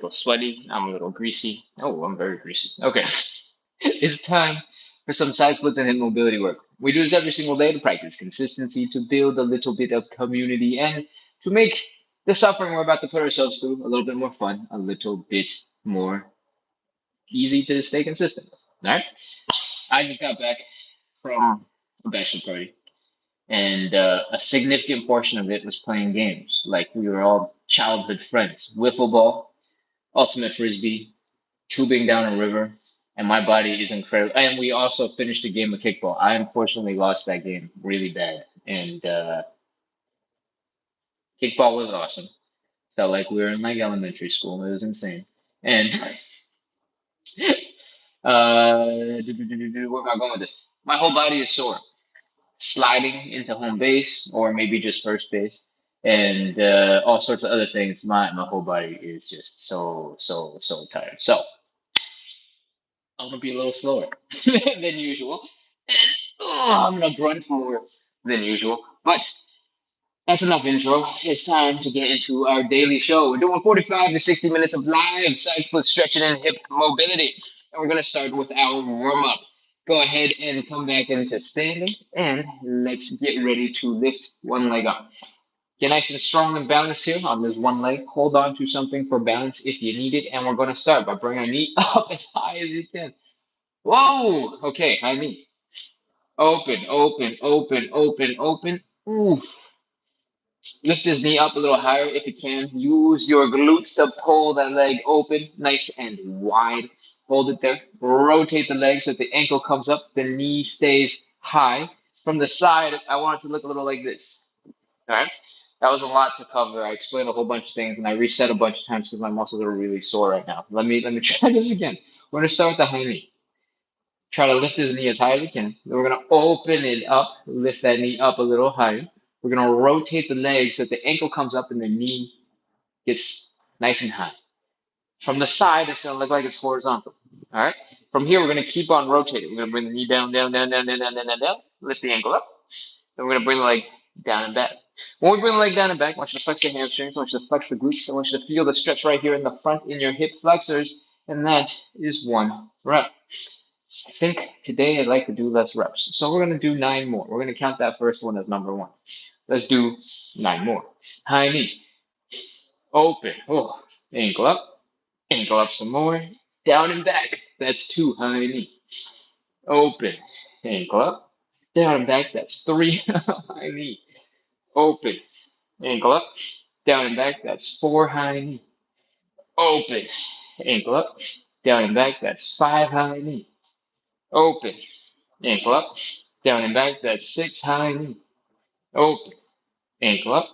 A little sweaty. I'm a little greasy. Oh, I'm very greasy. Okay. It's time for some side splits and hip mobility work. We do this every single day to practice consistency, to build a little bit of community, and to make the suffering we're about to put ourselves through a little bit more fun, a little bit more easy to stay consistent. All right? I just got back from a bachelor party, and a significant portion of it was playing games. Like we were all childhood friends. Wiffle ball, ultimate frisbee, tubing down a river, and my body is incredible. And we also finished a game of kickball. I unfortunately lost that game really bad, and kickball was awesome. Felt like we were in like elementary school. It was insane. And where am I going with this? My whole body is sore. Sliding into home base or maybe just first base and all sorts of other things. My whole body is just so tired. So I'm gonna be a little slower than usual, and I'm gonna grunt more than usual. But that's enough intro. It's time to get into our daily show. We're doing 45 to 60 minutes of live side split stretching and hip mobility. And we're going to start with our warm up. Go ahead and come back into standing and let's get ready to lift one leg up. Get nice and strong and balanced here on this one leg. Hold on to something for balance if you need it. And we're going to start by bringing our knee up as high as you can. Whoa! Okay, high knee. Open, open, open, open, open. Oof. Lift his knee up a little higher if you can. Use your glutes to pull that leg open, nice and wide. Hold it there. Rotate the leg so that the ankle comes up, the knee stays high. From the side, I want it to look a little like this. All right? That was a lot to cover. I explained a whole bunch of things and I reset a bunch of times because my muscles are really sore right now. Let me try this again. We're gonna start with the high knee. Try to lift his knee as high as you can. Then we're going to open it up, lift that knee up a little higher. We're going to rotate the leg so that the ankle comes up and the knee gets nice and high. From the side, it's going to look like it's horizontal. All right. From here, we're going to keep on rotating. We're going to bring the knee down, down, down, down, down, down, down, down, down. Lift the ankle up. Then we're going to bring the leg down and back. When we bring the leg down and back, I want you to flex the hamstrings. I want you to flex the glutes. I want you to feel the stretch right here in the front in your hip flexors. And that is one rep. I think today I'd like to do less reps. So we're going to do 9 more. We're going to count that first one as number 1. Let's do 9 more. High knee. Open. Oh, ankle up some more. Down and back. That's 2. High knee. Open. Ankle up. Down and back. That's 3. High knee. Open. Ankle up. Down and back. That's 4. High knee. Open. Ankle up. Down and back. That's 5. High knee. Open. Ankle up, down and back, that's 6, high knee. Open, ankle up,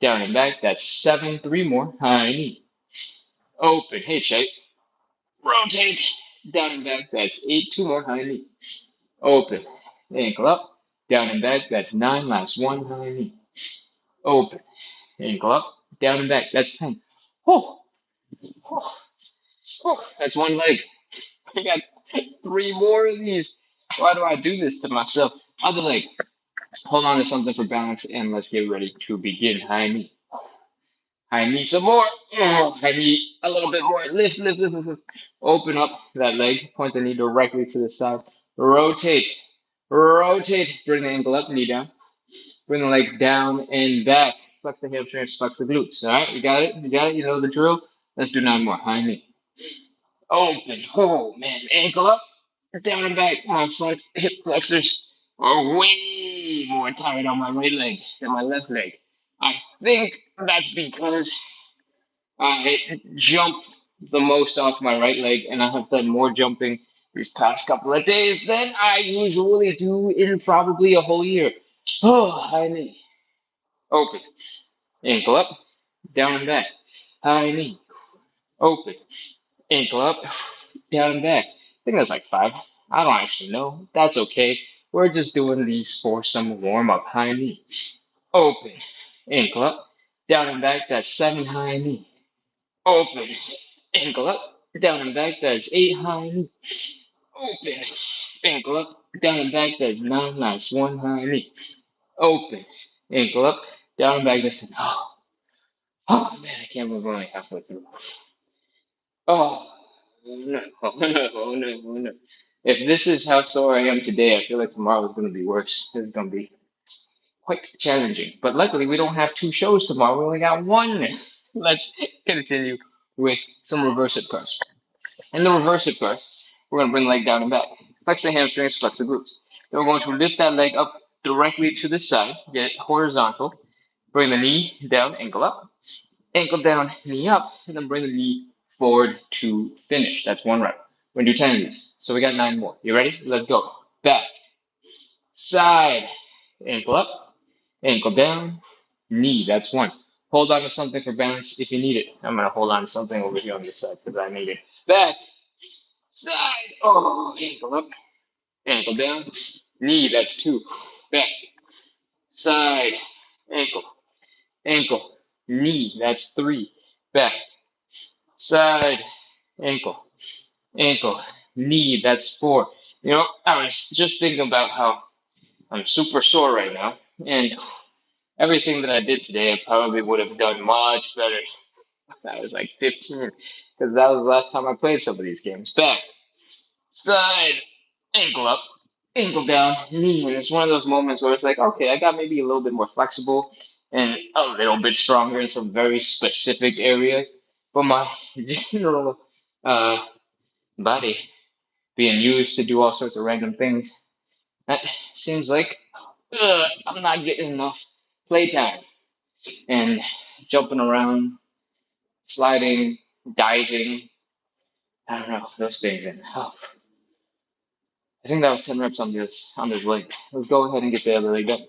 down and back, that's 7, 3 more, high knee. Open, hip shake, rotate, down and back, that's 8, 2 more, high knee. Open, ankle up, down and back, that's 9, last 1, high knee. Open, ankle up, down and back, that's 10. Oh, oh, oh, that's one leg. I got 3 more of these. Why do I do this to myself? Other leg. Hold on to something for balance and let's get ready to begin. High knee. High knee some more. Oh, high knee a little bit more. Lift, lift, lift, lift, lift. Open up that leg. Point the knee directly to the side. Rotate. Rotate. Bring the ankle up, knee down. Bring the leg down and back. Flex the hamstrings, flex the glutes. All right, you got it? You got it? You know the drill? Let's do 9 more. High knee. Open. Oh, man. Ankle up, down and back. My front hip flexors are way more tired on my right leg than my left leg. I think that's because I jump the most off my right leg, and I have done more jumping these past couple of days than I usually do in probably a whole year. Oh, high knee. Open. Ankle up, down and back. High knee. Open. Ankle up, down and back. I think that's like 5. I don't actually know. That's okay. We're just doing these for some warm up. High knee. Open. Ankle up, down and back. That's 7. High knee. Open. Ankle up, down and back. That's 8. High knee. Open. Ankle up, down and back. That's 9. Nice. 1. High knee. Open. Ankle up, down and back. That's 10. Oh, oh man, I can't believe we're only halfway through. Oh, no, oh no, oh no, oh no. If this is how sore I am today, I feel like tomorrow is going to be worse. This is going to be quite challenging. But luckily, we don't have two shows tomorrow. We only got one. Let's continue with some reverse hip curls. In the reverse hip curl, we're going to bring the leg down and back. Flex the hamstrings, flex the glutes. Then we're going to lift that leg up directly to the side, get it horizontal. Bring the knee down, ankle down, knee up, and then bring the knee forward to finish. That's one rep. We're going to do 10 of these. So we got nine more. You ready? Let's go. Back, side, ankle up, ankle down, knee. That's one. Hold on to something for balance if you need it. I'm going to hold on to something over here on this side because I need it. Back, side, oh, ankle up, ankle down, knee. That's two. Back, side, ankle, ankle, knee. That's three. Back, side, ankle, ankle, knee. That's four. You know, I was just thinking about how I'm super sore right now, and everything that I did today, I probably would have done much better. I was like 15, because that was the last time I played some of these games. Back, side, ankle up, ankle down, knee. And it's one of those moments where it's like, okay, I got maybe a little bit more flexible and a little bit stronger in some very specific areas, but my general uh, body being used to do all sorts of random things, that seems like I'm not getting enough playtime and jumping around, sliding, diving. I don't know those things. And I think that was 10 reps on this leg. Let's go ahead and get the other leg up.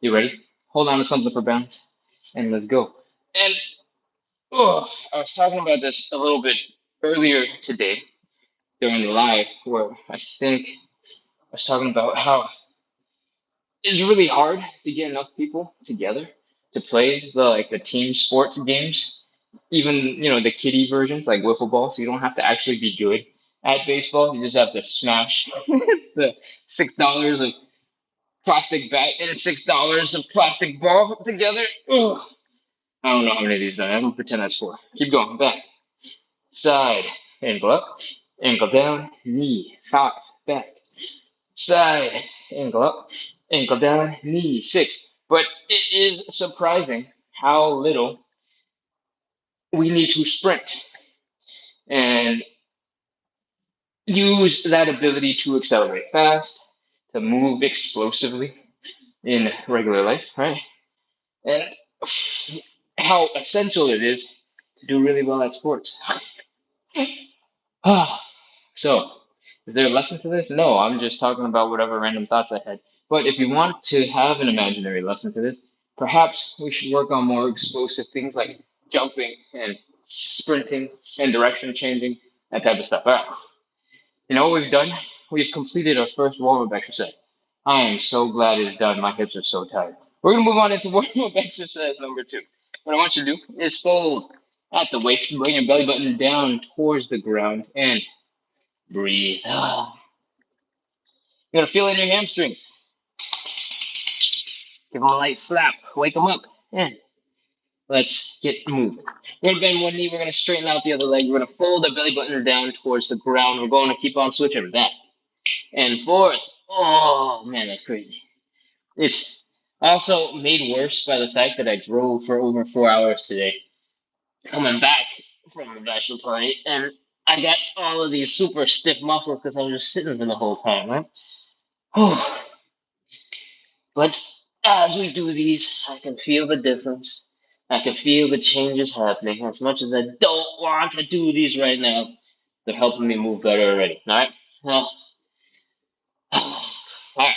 You ready? Hold on to something for balance, and let's go. And oh, I was talking about this a little bit earlier today during the live, where I think I was talking about how it's really hard to get enough people together to play the team sports games, even the kiddie versions like wiffle ball. So you don't have to actually be good at baseball. You just have to smash the $6 of plastic bat and $6 of plastic ball together. Ugh. I don't know how many of these are. I'm gonna pretend that's four. Keep going. Back, side, ankle up, ankle down, knee, five, back, side, ankle up, ankle down, knee, six. But it is surprising how little we need to sprint and use that ability to accelerate fast, to move explosively in regular life, right? And how essential it is to do really well at sports. So, is there a lesson to this? No, I'm just talking about whatever random thoughts I had. But if you want to have an imaginary lesson to this, perhaps we should work on more explosive things like jumping and sprinting and direction changing, that type of stuff. All right. You know what we've done? We've completed our first warm-up exercise. I am so glad it's done. My hips are so tired. We're going to move on into warm-up exercise number two. What I want you to do is fold at the waist, bring your belly button down towards the ground, and breathe. You're gonna feel it in your hamstrings. Give them a light slap. Wake them up. And let's get moving. We're gonna bend one knee. We're gonna straighten out the other leg. We're gonna fold the belly button down towards the ground. We're going to keep on switching back and forth. Oh man, that's crazy. It's also made worse by the fact that I drove for over 4 hours today, coming back from the bachelor party, and I got all of these super stiff muscles because I was just sitting for the whole time, right? Oh, but as we do these, I can feel the difference. I can feel the changes happening. As much as I don't want to do these right now, they're helping me move better already. All right? Well, all right.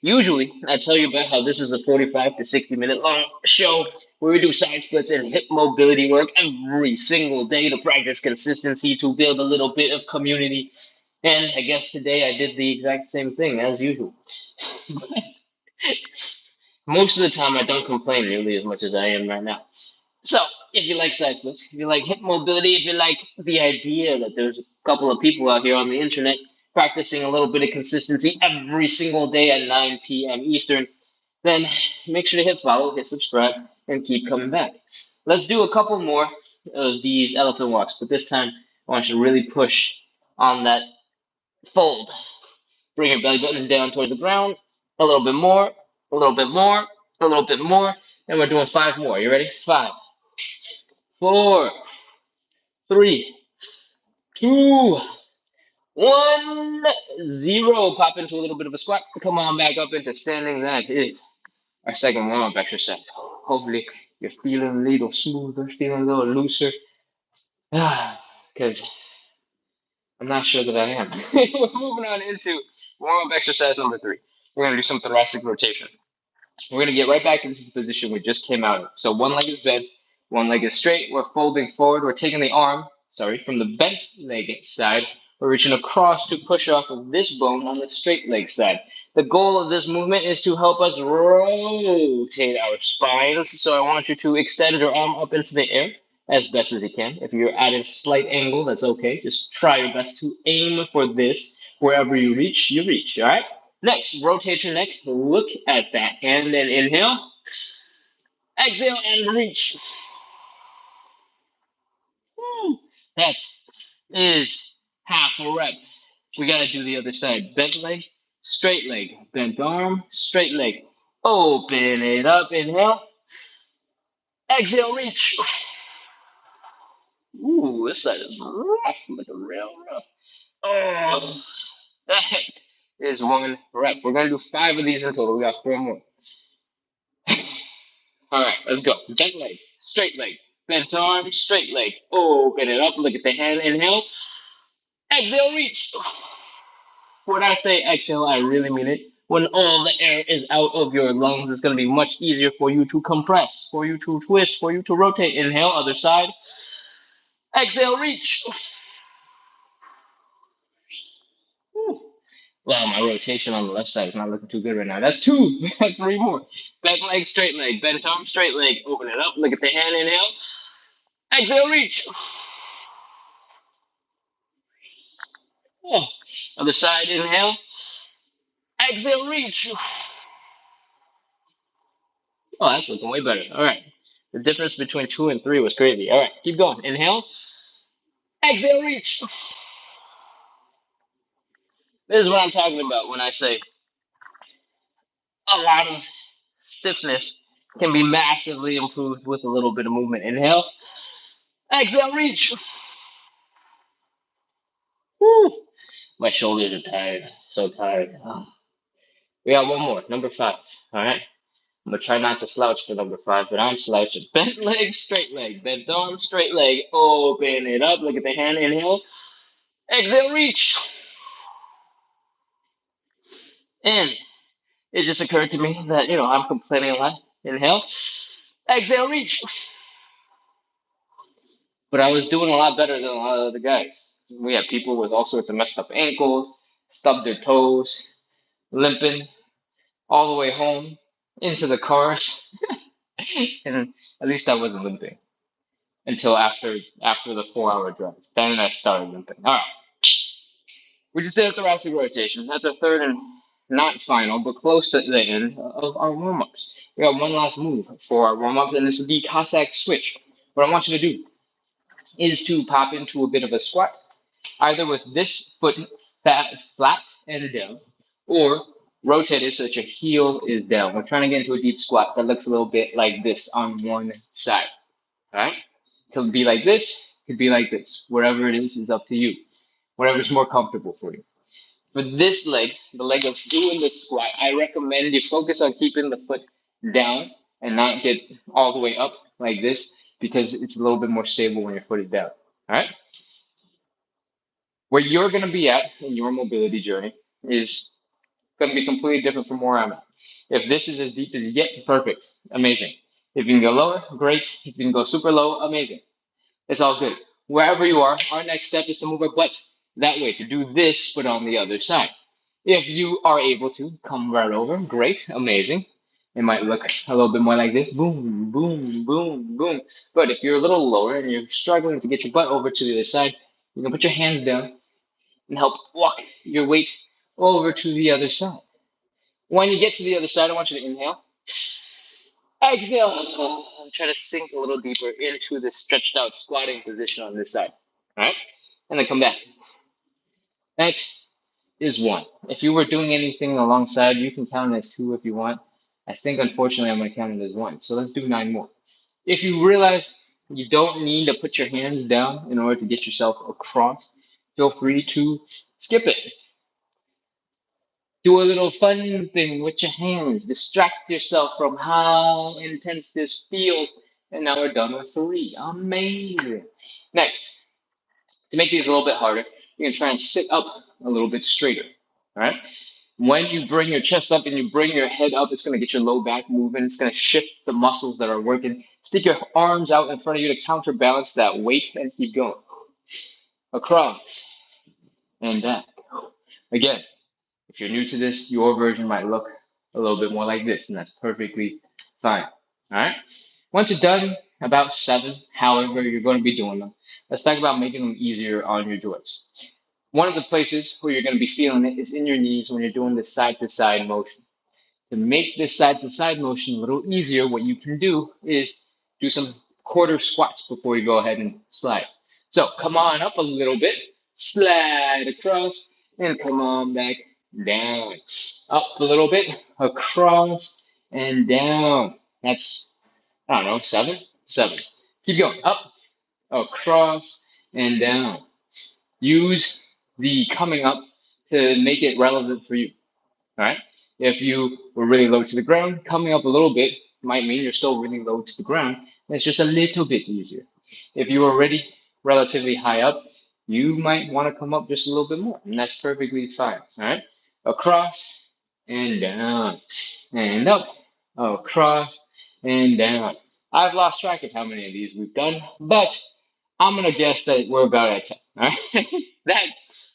Usually, I tell you about how this is a 45 to 60 minute long show where we do side splits and hip mobility work every single day to practice consistency, to build a little bit of community. And I guess today I did the exact same thing as usual. Most of the time, I don't complain nearly as much as I am right now. So, if you like side splits, if you like hip mobility, if you like the idea that there's a couple of people out here on the internet practicing a little bit of consistency every single day at 9 p.m. Eastern, then make sure to hit follow, hit subscribe, and keep coming back. Let's do a couple more. of these elephant walks, but this time I want you to really push on that fold. Bring your belly button down towards the ground. A little bit more, a little bit more, a little bit more. And we're doing five more. You ready? Five, four, three, two, one, zero. Pop into a little bit of a squat. Come on back up into standing. That is our second warm-up exercise. Hopefully you're feeling a little smoother, feeling a little looser. Because I'm not sure that I am. We're moving on into warm-up exercise number three. We're going to do some thoracic rotation. We're going to get right back into the position we just came out of. So one leg is bent, one leg is straight. We're folding forward. We're taking the arm, from the bent leg side. We're reaching across to push off of this bone on the straight leg side. The goal of this movement is to help us rotate our spines. So I want you to extend your arm up into the air as best as you can. If you're at a slight angle, that's okay. Just try your best to aim for this. Wherever you reach, all right? Next, rotate your neck. Look at that. And then inhale. Exhale and reach. Woo. That is half a rep. We got to do the other side. Bent leg, straight leg. Bent arm, straight leg. Open it up. Inhale. Exhale, reach. Ooh, this side is rough. Looking real rough. Oh, that is one rep. We're going to do five of these in total. We got four more. All right, let's go. Bent leg, straight leg, bent arm, straight leg. Open it up. Look at the hand. Inhale. Exhale, reach. When I say exhale, I really mean it. When all the air is out of your lungs, it's going to be much easier for you to compress, for you to twist, for you to rotate. Inhale, other side. Exhale, reach. Whew. Wow, my rotation on the left side is not looking too good right now. That's two. That's three more. Bent leg, straight leg. Bent arm, straight leg. Open it up. Look at the hand. Inhale. Exhale, reach. Oh. Other side. Inhale. Exhale, reach. Oh, that's looking way better. All right. The difference between two and three was crazy. All right. Keep going. Inhale. Exhale, reach. This is what I'm talking about when I say a lot of stiffness can be massively improved with a little bit of movement. Inhale. Exhale, reach. Woo. My shoulders are tired. So tired. Oh. We got one more. Number five. All right. I'm gonna try not to slouch for number five, but I'm slouching. Bent leg, straight leg. Bent arm, straight leg. Open it up. Look at the hand. Inhale. Exhale, reach. And it just occurred to me that, I'm complaining a lot. Inhale. Exhale, reach. But I was doing a lot better than a lot of other guys. We had people with all sorts of messed up ankles, stubbed their toes, limping all the way home into the cars. And at least I wasn't limping until after the 4 hour drive. Then I started limping. All right. We just did a thoracic rotation. That's our third and not final, but close to the end of our warm ups. We got one last move for our warm up, and this is the Cossack switch. What I want you to do is to pop into a bit of a squat, either with this foot flat and down, or rotate it so that your heel is down. We're trying to get into a deep squat that looks a little bit like this on one side. All right? It could be like this, it could be like this. Wherever it is up to you. Whatever's more comfortable for you. For this leg, the leg of doing the squat, I recommend you focus on keeping the foot down and not get all the way up like this because it's a little bit more stable when your foot is down. All right? Where you're going to be at in your mobility journey is going to be completely different from where I'm at. If this is as deep as you get, perfect, amazing. If you can go lower, great. If you can go super low, amazing. It's all good. Wherever you are, our next step is to move our butts that way, to do this, but on the other side. If you are able to come right over, great, amazing. It might look a little bit more like this, boom, boom, boom, boom. But if you're a little lower and you're struggling to get your butt over to the other side, you can put your hands down and help walk your weight over to the other side. When you get to the other side, I want you to inhale. Exhale. Try to sink a little deeper into the stretched out squatting position on this side. All right, and then come back. Next is one. If you were doing anything alongside, you can count it as two if you want. I think unfortunately I'm gonna count it as one. So let's do nine more. If you realize you don't need to put your hands down in order to get yourself across, feel free to skip it. Do a little fun thing with your hands. Distract yourself from how intense this feels. And now we're done with three. Amazing. Next, to make these a little bit harder, you're going to try and sit up a little bit straighter. All right? When you bring your chest up and you bring your head up, it's going to get your low back moving. It's going to shift the muscles that are working. Stick your arms out in front of you to counterbalance that weight and keep going. Across and back. Again, if you're new to this, your version might look a little bit more like this, and that's perfectly fine. All right? Once you're done, about seven, however you're going to be doing them, let's talk about making them easier on your joints. One of the places where you're going to be feeling it is in your knees when you're doing this side to side motion. To make this side to side motion a little easier, what you can do is do some quarter squats before you go ahead and slide. So come on up a little bit, slide across, and come on back down. Up a little bit, across, and down. That's, I don't know, seven? Seven. Keep going. Up, across, and down. Use the coming up to make it relevant for you. All right. If you were really low to the ground, coming up a little bit might mean you're still really low to the ground. And it's just a little bit easier. If you were already relatively high up, you might want to come up just a little bit more, and that's perfectly fine. All right. Across and down and up, across and down. I've lost track of how many of these we've done, but I'm gonna guess that we're about at 10. All right. That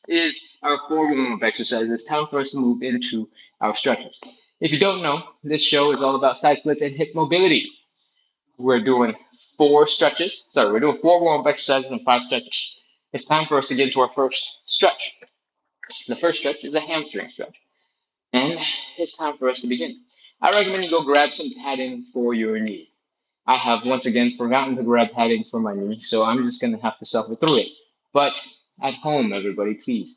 is our four warm-up exercises. It's time for us to move into our stretches. If you don't know, this show is all about side splits and hip mobility. We're doing four stretches. Sorry, we're doing four warm-up exercises and five stretches. It's time for us to get into our first stretch. The first stretch is a hamstring stretch. And it's time for us to begin. I recommend you go grab some padding for your knee. I have once again forgotten to grab padding for my knee, so I'm just going to have to suffer through it. But at home, everybody, please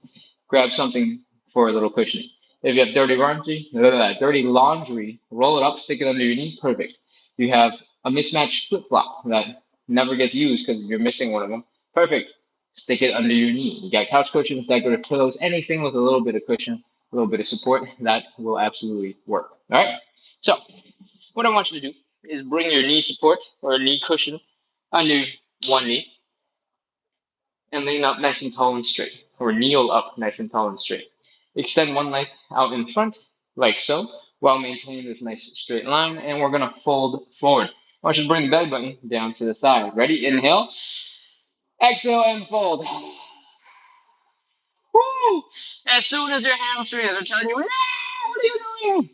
grab something for a little cushioning. If you have dirty laundry, roll it up, stick it under your knee, perfect. You have a mismatched flip flop that never gets used because you're missing one of them, perfect. Stick it under your knee. You got couch cushions, that go to pillows, anything with a little bit of cushion, a little bit of support, that will absolutely work. All right. So, what I want you to do is bring your knee support or knee cushion under one knee and lean up nice and tall and straight, or kneel up nice and tall and straight. Extend one leg out in front, like so, while maintaining this nice straight line, and we're gonna fold forward. I want you to bring the belly button down to the thigh. Ready? Inhale, exhale, and fold. Woo! As soon as your hamstrings are telling you, no, what are you doing?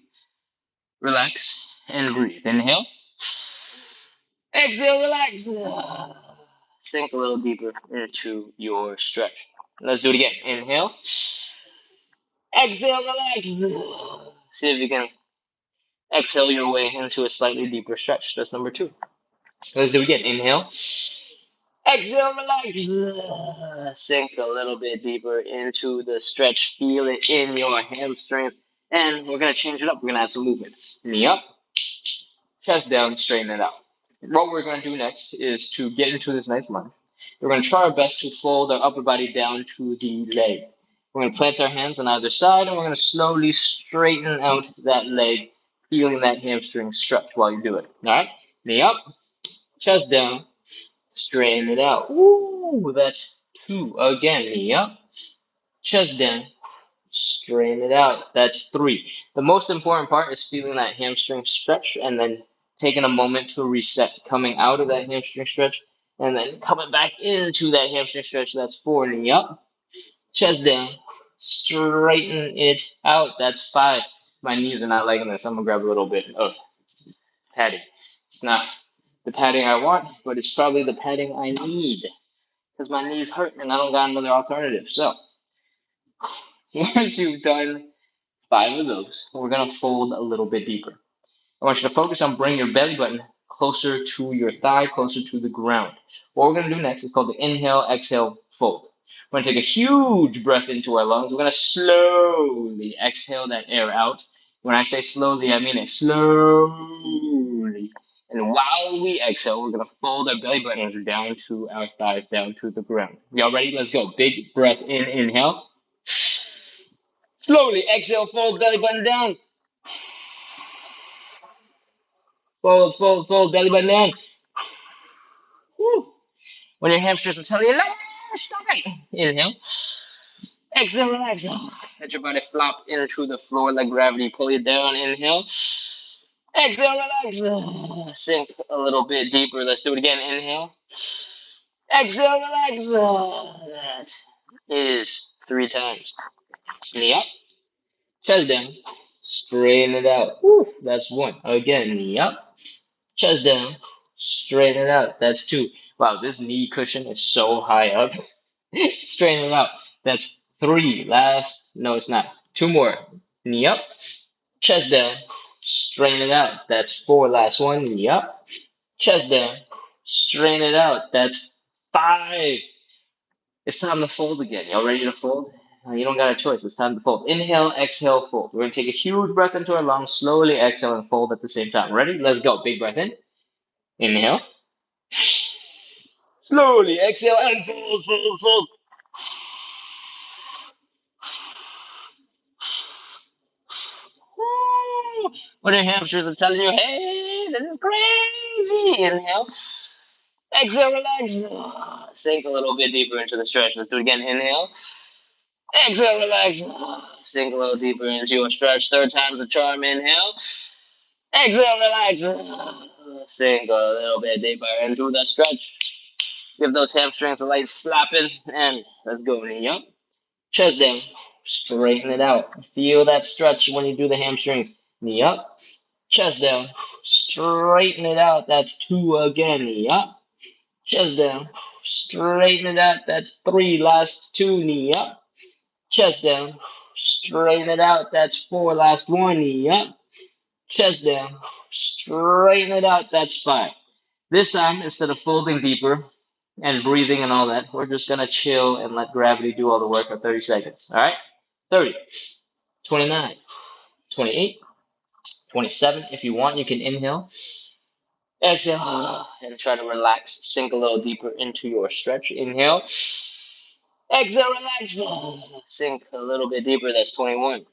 Relax and breathe. Inhale, exhale, relax. Sink a little deeper into your stretch. Let's do it again. Inhale. Exhale, relax. See if you can exhale your way into a slightly deeper stretch. That's number two. Let's do it again. Inhale. Exhale, relax. Sink a little bit deeper into the stretch. Feel it in your hamstrings. And we're going to change it up. We're going to have some movements. Knee up, chest down, straighten it out. What we're going to do next is to get into this nice lunge. We're going to try our best to fold our upper body down to the leg. We're going to plant our hands on either side, and we're going to slowly straighten out that leg, feeling that hamstring stretch while you do it. All right? Knee up, chest down, straighten it out. Ooh, that's two. Again, knee up, chest down, straighten it out. That's three. The most important part is feeling that hamstring stretch and then taking a moment to reset, coming out of that hamstring stretch and then coming back into that hamstring stretch. That's four. Knee up, chest down, straighten it out. That's five. My knees are not liking this. I'm gonna grab a little bit of padding. It's not the padding I want, but it's probably the padding I need because my knees hurt and I don't got another alternative. So once you've done five of those, we're gonna fold a little bit deeper. I want you to focus on bringing your belly button closer to your thigh, closer to the ground. What we're going to do next is called the inhale, exhale, fold. We're going to take a huge breath into our lungs. We're going to slowly exhale that air out. When I say slowly, I mean it slowly. And while we exhale, we're going to fold our belly buttons down to our thighs, down to the ground. Y'all ready? Let's go. Big breath in, inhale. Slowly exhale, fold belly button down. Fold, fold, fold, belly button down. Woo. When your hamstrings are telling you, no, stop it. Inhale. Exhale, relax. Let your body flop into the floor like gravity. Pull you down. Inhale. Exhale, relax. Sink a little bit deeper. Let's do it again. Inhale. Exhale, relax. That is 3 times. Knee up. Chest down. Straighten it out. Woo. That's 1. Again, knee up. Chest down. Straighten it out. That's 2. Wow, this knee cushion is so high up. Straighten it out. That's 3. Last. No, it's not. 2 more. Knee up. Chest down. Straighten it out. That's 4. Last one. Knee up. Chest down. Straighten it out. That's 5. It's time to fold again. Y'all ready to fold? You don't got a choice. It's time to fold. Inhale, exhale, fold. We're going to take a huge breath into our lungs. Slowly exhale and fold at the same time. Ready? Let's go. Big breath in. Inhale. Slowly exhale and fold, fold, fold. Woo. When your hamsters are telling you, hey, this is crazy. Inhale. Exhale, relax. Sink a little bit deeper into the stretch. Let's do it again. Inhale. Exhale, relax. Sink a little deeper into your stretch. 3rd time's the charm. Inhale. Exhale, relax. Sink a little bit deeper into the stretch. Give those hamstrings a light slapping. And let's go. Knee up. Chest down. Straighten it out. Feel that stretch when you do the hamstrings. Knee up. Chest down. Straighten it out. That's 2 again. Knee up. Chest down. Straighten it out. That's 3. Last 2. Knee up. Chest down. Straighten it out. That's 4. Last 1. Knee up. Chest down. Straighten it out. That's 5. This time, instead of folding deeper and breathing and all that, we're just going to chill and let gravity do all the work for 30 seconds. All right? 30, 29, 28, 27. If you want, you can inhale. Exhale and try to relax. Sink a little deeper into your stretch. Inhale. Exhale, relax. Sink a little bit deeper. That's 21.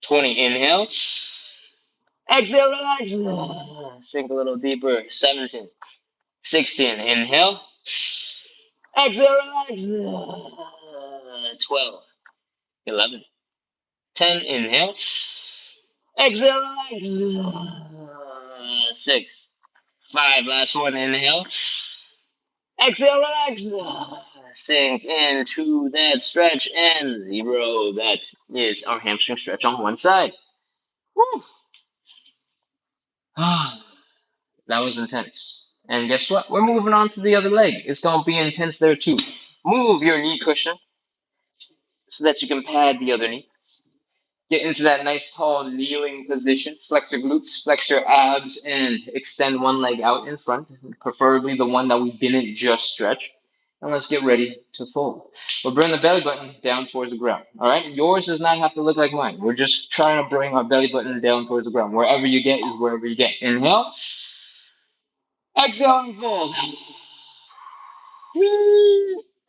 20. Inhale. Exhale, relax. Sink a little deeper. 17. 16. Inhale. Exhale, relax. 12. 11. 10. Inhale. Exhale, relax. 6. 5. Last one. Inhale. Exhale, relax. Sink into that stretch. And 0. That is our hamstring stretch on one side. Woo. That was intense. And guess what? We're moving on to the other leg. It's going to be intense there too. Move your knee cushion so that you can pad the other knee. Get into that nice tall kneeling position. Flex your glutes, flex your abs, and extend one leg out in front, preferably the one that we didn't just stretch. And let's get ready to fold. We'll bring the belly button down towards the ground. All right? Yours does not have to look like mine. We're just trying to bring our belly button down towards the ground. Wherever you get is wherever you get. Inhale. Exhale and fold.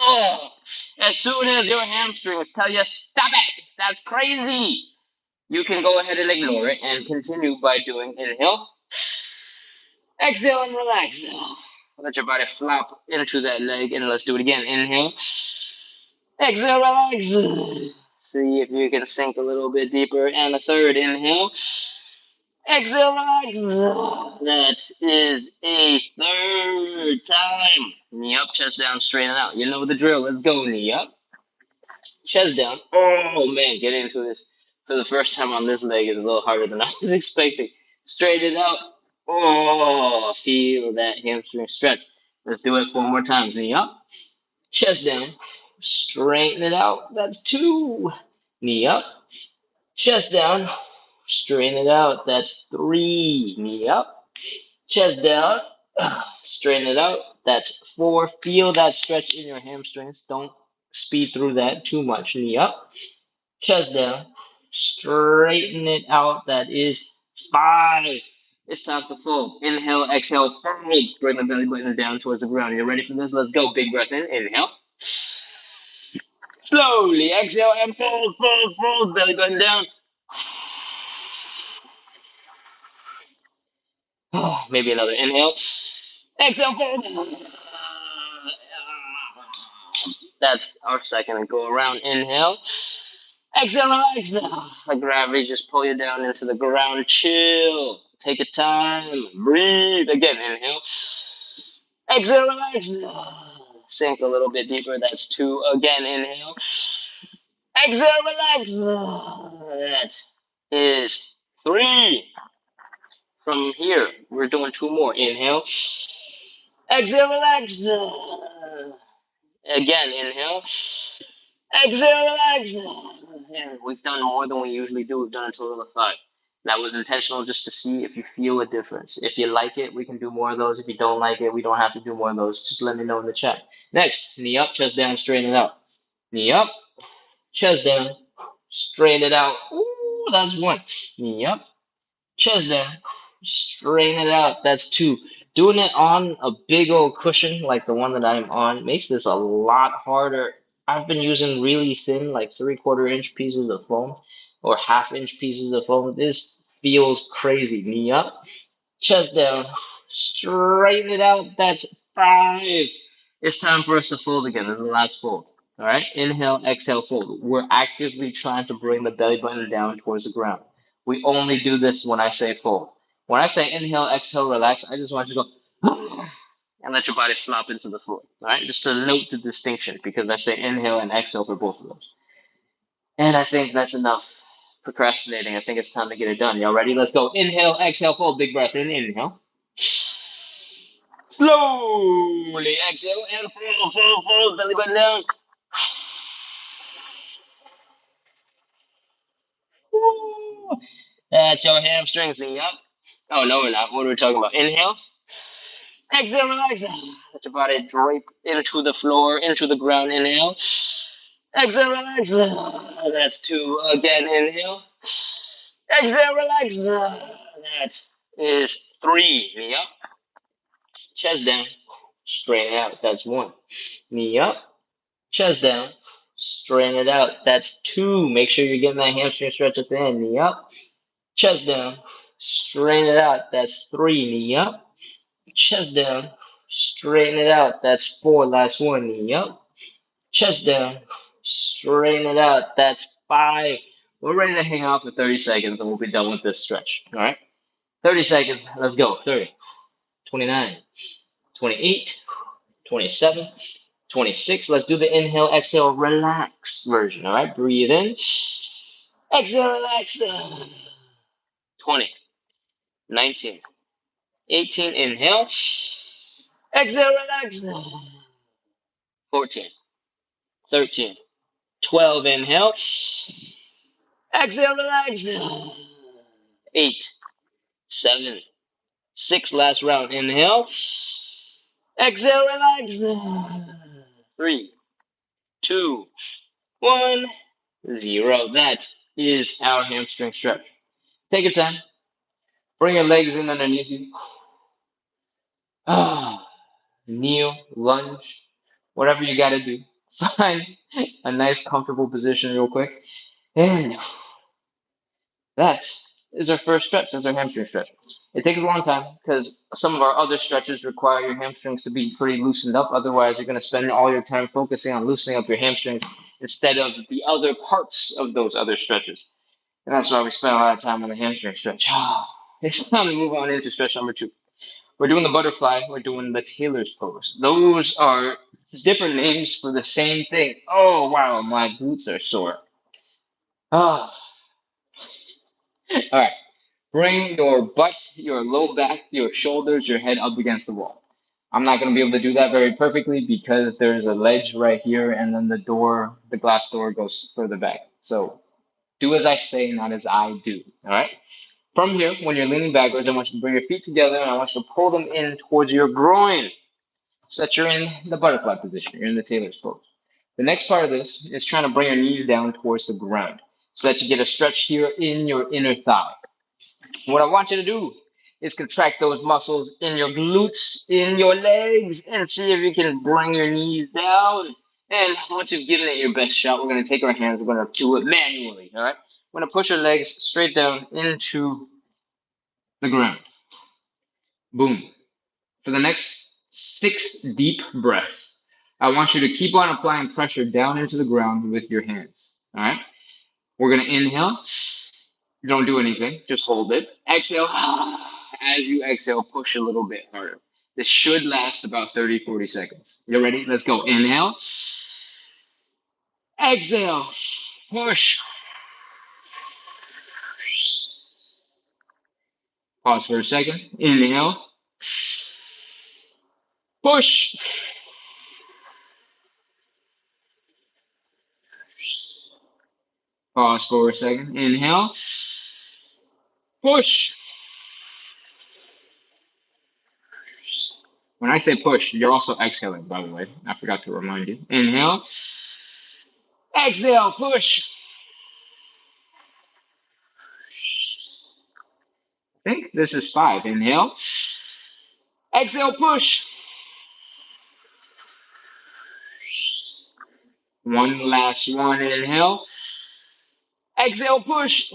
Oh. As soon as your hamstrings tell you, stop it, that's crazy, you can go ahead and ignore it and continue by doing inhale, exhale, and relax. Let your body flop into that leg, and let's do it again. Inhale, exhale, relax. See if you can sink a little bit deeper. And a 3rd inhale, exhale, relax. That is a 3rd time. Knee up, chest down, straighten out. You know the drill. Let's go. Knee up, chest down. Oh man, getting into this for the first time on this leg is a little harder than I was expecting. Straighten it out. Oh, feel that hamstring stretch. Let's do it 4 more times. Knee up, chest down. Straighten it out. That's 2. Knee up, chest down. straighten it out. That's 3. Knee up, chest down, straighten it out. That's 4. Feel that stretch in your hamstrings. Don't speed through that too much. Knee up, chest down, straighten it out. That is 5. It's time to fold. Inhale, exhale, fold. Bring the belly button down towards the ground. You ready for this? Let's go. Big breath in. Inhale. Slowly exhale and fold, fold, fold. Belly button down. Maybe another inhale. Exhale, fold. That's our second go around. Inhale. Exhale, exhale. The gravity just pull you down into the ground. Chill. Take your time. Breathe. Again, inhale. Exhale, exhale. Sink a little bit deeper. That's 2. Again, inhale. Exhale, relax. That is 3. From here, we're doing 2 more. Inhale. Exhale, relax. Again, inhale. Exhale, relax. And we've done more than we usually do. We've done a total of 5. That was intentional just to see if you feel a difference. If you like it, we can do more of those. If you don't like it, we don't have to do more of those. Just let me know in the chat. Next, knee up, chest down, straighten it out. Knee up, chest down, straighten it out. Ooh, that's 1. Knee up, chest down, straighten it out. That's 2. Doing it on a big old cushion like the one that I'm on makes this a lot harder. I've been using really thin, like 3/4 inch pieces of foam or 1/2 inch pieces of foam. This feels crazy. Knee up, chest down, straighten it out. That's 5. It's time for us to fold again. This is the last fold. All right, inhale, exhale, fold. We're actively trying to bring the belly button down towards the ground. We only do this when I say fold. When I say inhale, exhale, relax, I just want you to go and let your body flop into the floor. All right, just to note the distinction because I say inhale and exhale for both of those. And I think that's enough procrastinating. I think it's time to get it done. Y'all ready? Let's go. Inhale, exhale, fold. Big breath in. Inhale. Slowly exhale and fold, fold, fold. Belly button down. Woo. That's your hamstrings. Knee up. Oh, no, we're not. What are we talking about? Inhale. Exhale, relax. Let your body drape into the floor, into the ground. Inhale. Exhale, relax. That's 2. Again, inhale. Exhale, relax. That is 3. Knee up. Chest down. Straighten it out. That's 1. Knee up. Chest down. Straighten it out. That's 2. Make sure you're getting that hamstring stretch at the end. Knee up. Chest down. Straighten it out. That's 3. Knee up. Chest down. Straighten it out. That's 4. Last one. Knee up. Chest down. Straighten it out. That's 5. We're ready to hang out for 30 seconds and we'll be done with this stretch. All right? 30 seconds. Let's go. 30, 29, 28, 27, 26. Let's do the inhale, exhale, relax version. All right? Breathe in. Exhale, relax. 20, 19, 18. Inhale. Exhale, relax. 14, 13, 12. Inhale. Exhale, relax. 8, 7, 6. Last round. Inhale. Exhale, relax. 3, 2, 1, 0. That is our hamstring stretch. Take your time. Bring your legs in underneath you. Kneel, lunge, whatever you got to do. Find a nice, comfortable position real quick. And that is our first stretch. That's our hamstring stretch. It takes a long time because some of our other stretches require your hamstrings to be pretty loosened up. Otherwise, you're going to spend all your time focusing on loosening up your hamstrings instead of the other parts of those other stretches. And that's why we spend a lot of time on the hamstring stretch. It's time to move on into stretch number 2. We're doing the butterfly. We're doing the Taylor's pose. Those are different names for the same thing. Oh, wow, my glutes are sore. Ah. All right. Bring your butt, your low back, your shoulders, your head up against the wall. I'm not going to be able to do that very perfectly because there's a ledge right here and then the door, the glass door goes further back. So Do as I say, not as I do. All right. From here, when you're leaning backwards, I want you to bring your feet together and I want you to pull them in towards your groin so that you're in the butterfly position. You're in the tailor's pose. The next part of this is trying to bring your knees down towards the ground so that you get a stretch here in your inner thigh. What I want you to do is contract those muscles in your glutes, in your legs, and see if you can bring your knees down. And once you've given it your best shot, we're going to take our hands, we're going to do it manually, all right? We're going to push your legs straight down into the ground. Boom. For the next 6 deep breaths, I want you to keep on applying pressure down into the ground with your hands, all right? We're going to inhale. Don't do anything. Just hold it. Exhale. As you exhale, push a little bit harder. This should last about 30, 40 seconds. You ready? Let's go. Inhale. Exhale. Push. Pause for a second. Inhale. Push. Pause for a second. Inhale. Push. When I say push, you're also exhaling, by the way. I forgot to remind you. Inhale. Exhale. Push. I think this is 5. Inhale. Exhale. Push. One last one. Inhale. Exhale. Push.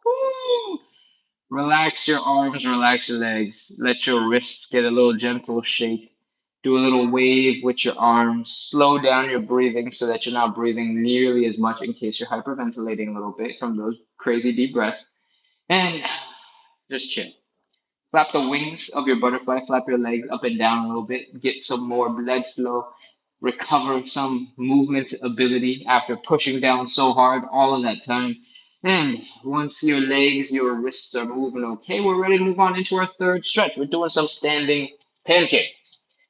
Woo. Relax your arms, relax your legs. Let your wrists get a little gentle shake. Do a little wave with your arms. Slow down your breathing so that you're not breathing nearly as much in case you're hyperventilating a little bit from those crazy deep breaths. And just chill. Flap the wings of your butterfly, flap your legs up and down a little bit, get some more blood flow, recover some movement ability after pushing down so hard all of that time. And once your legs, your wrists are moving okay, we're ready to move on into our third stretch. We're doing some standing pancake.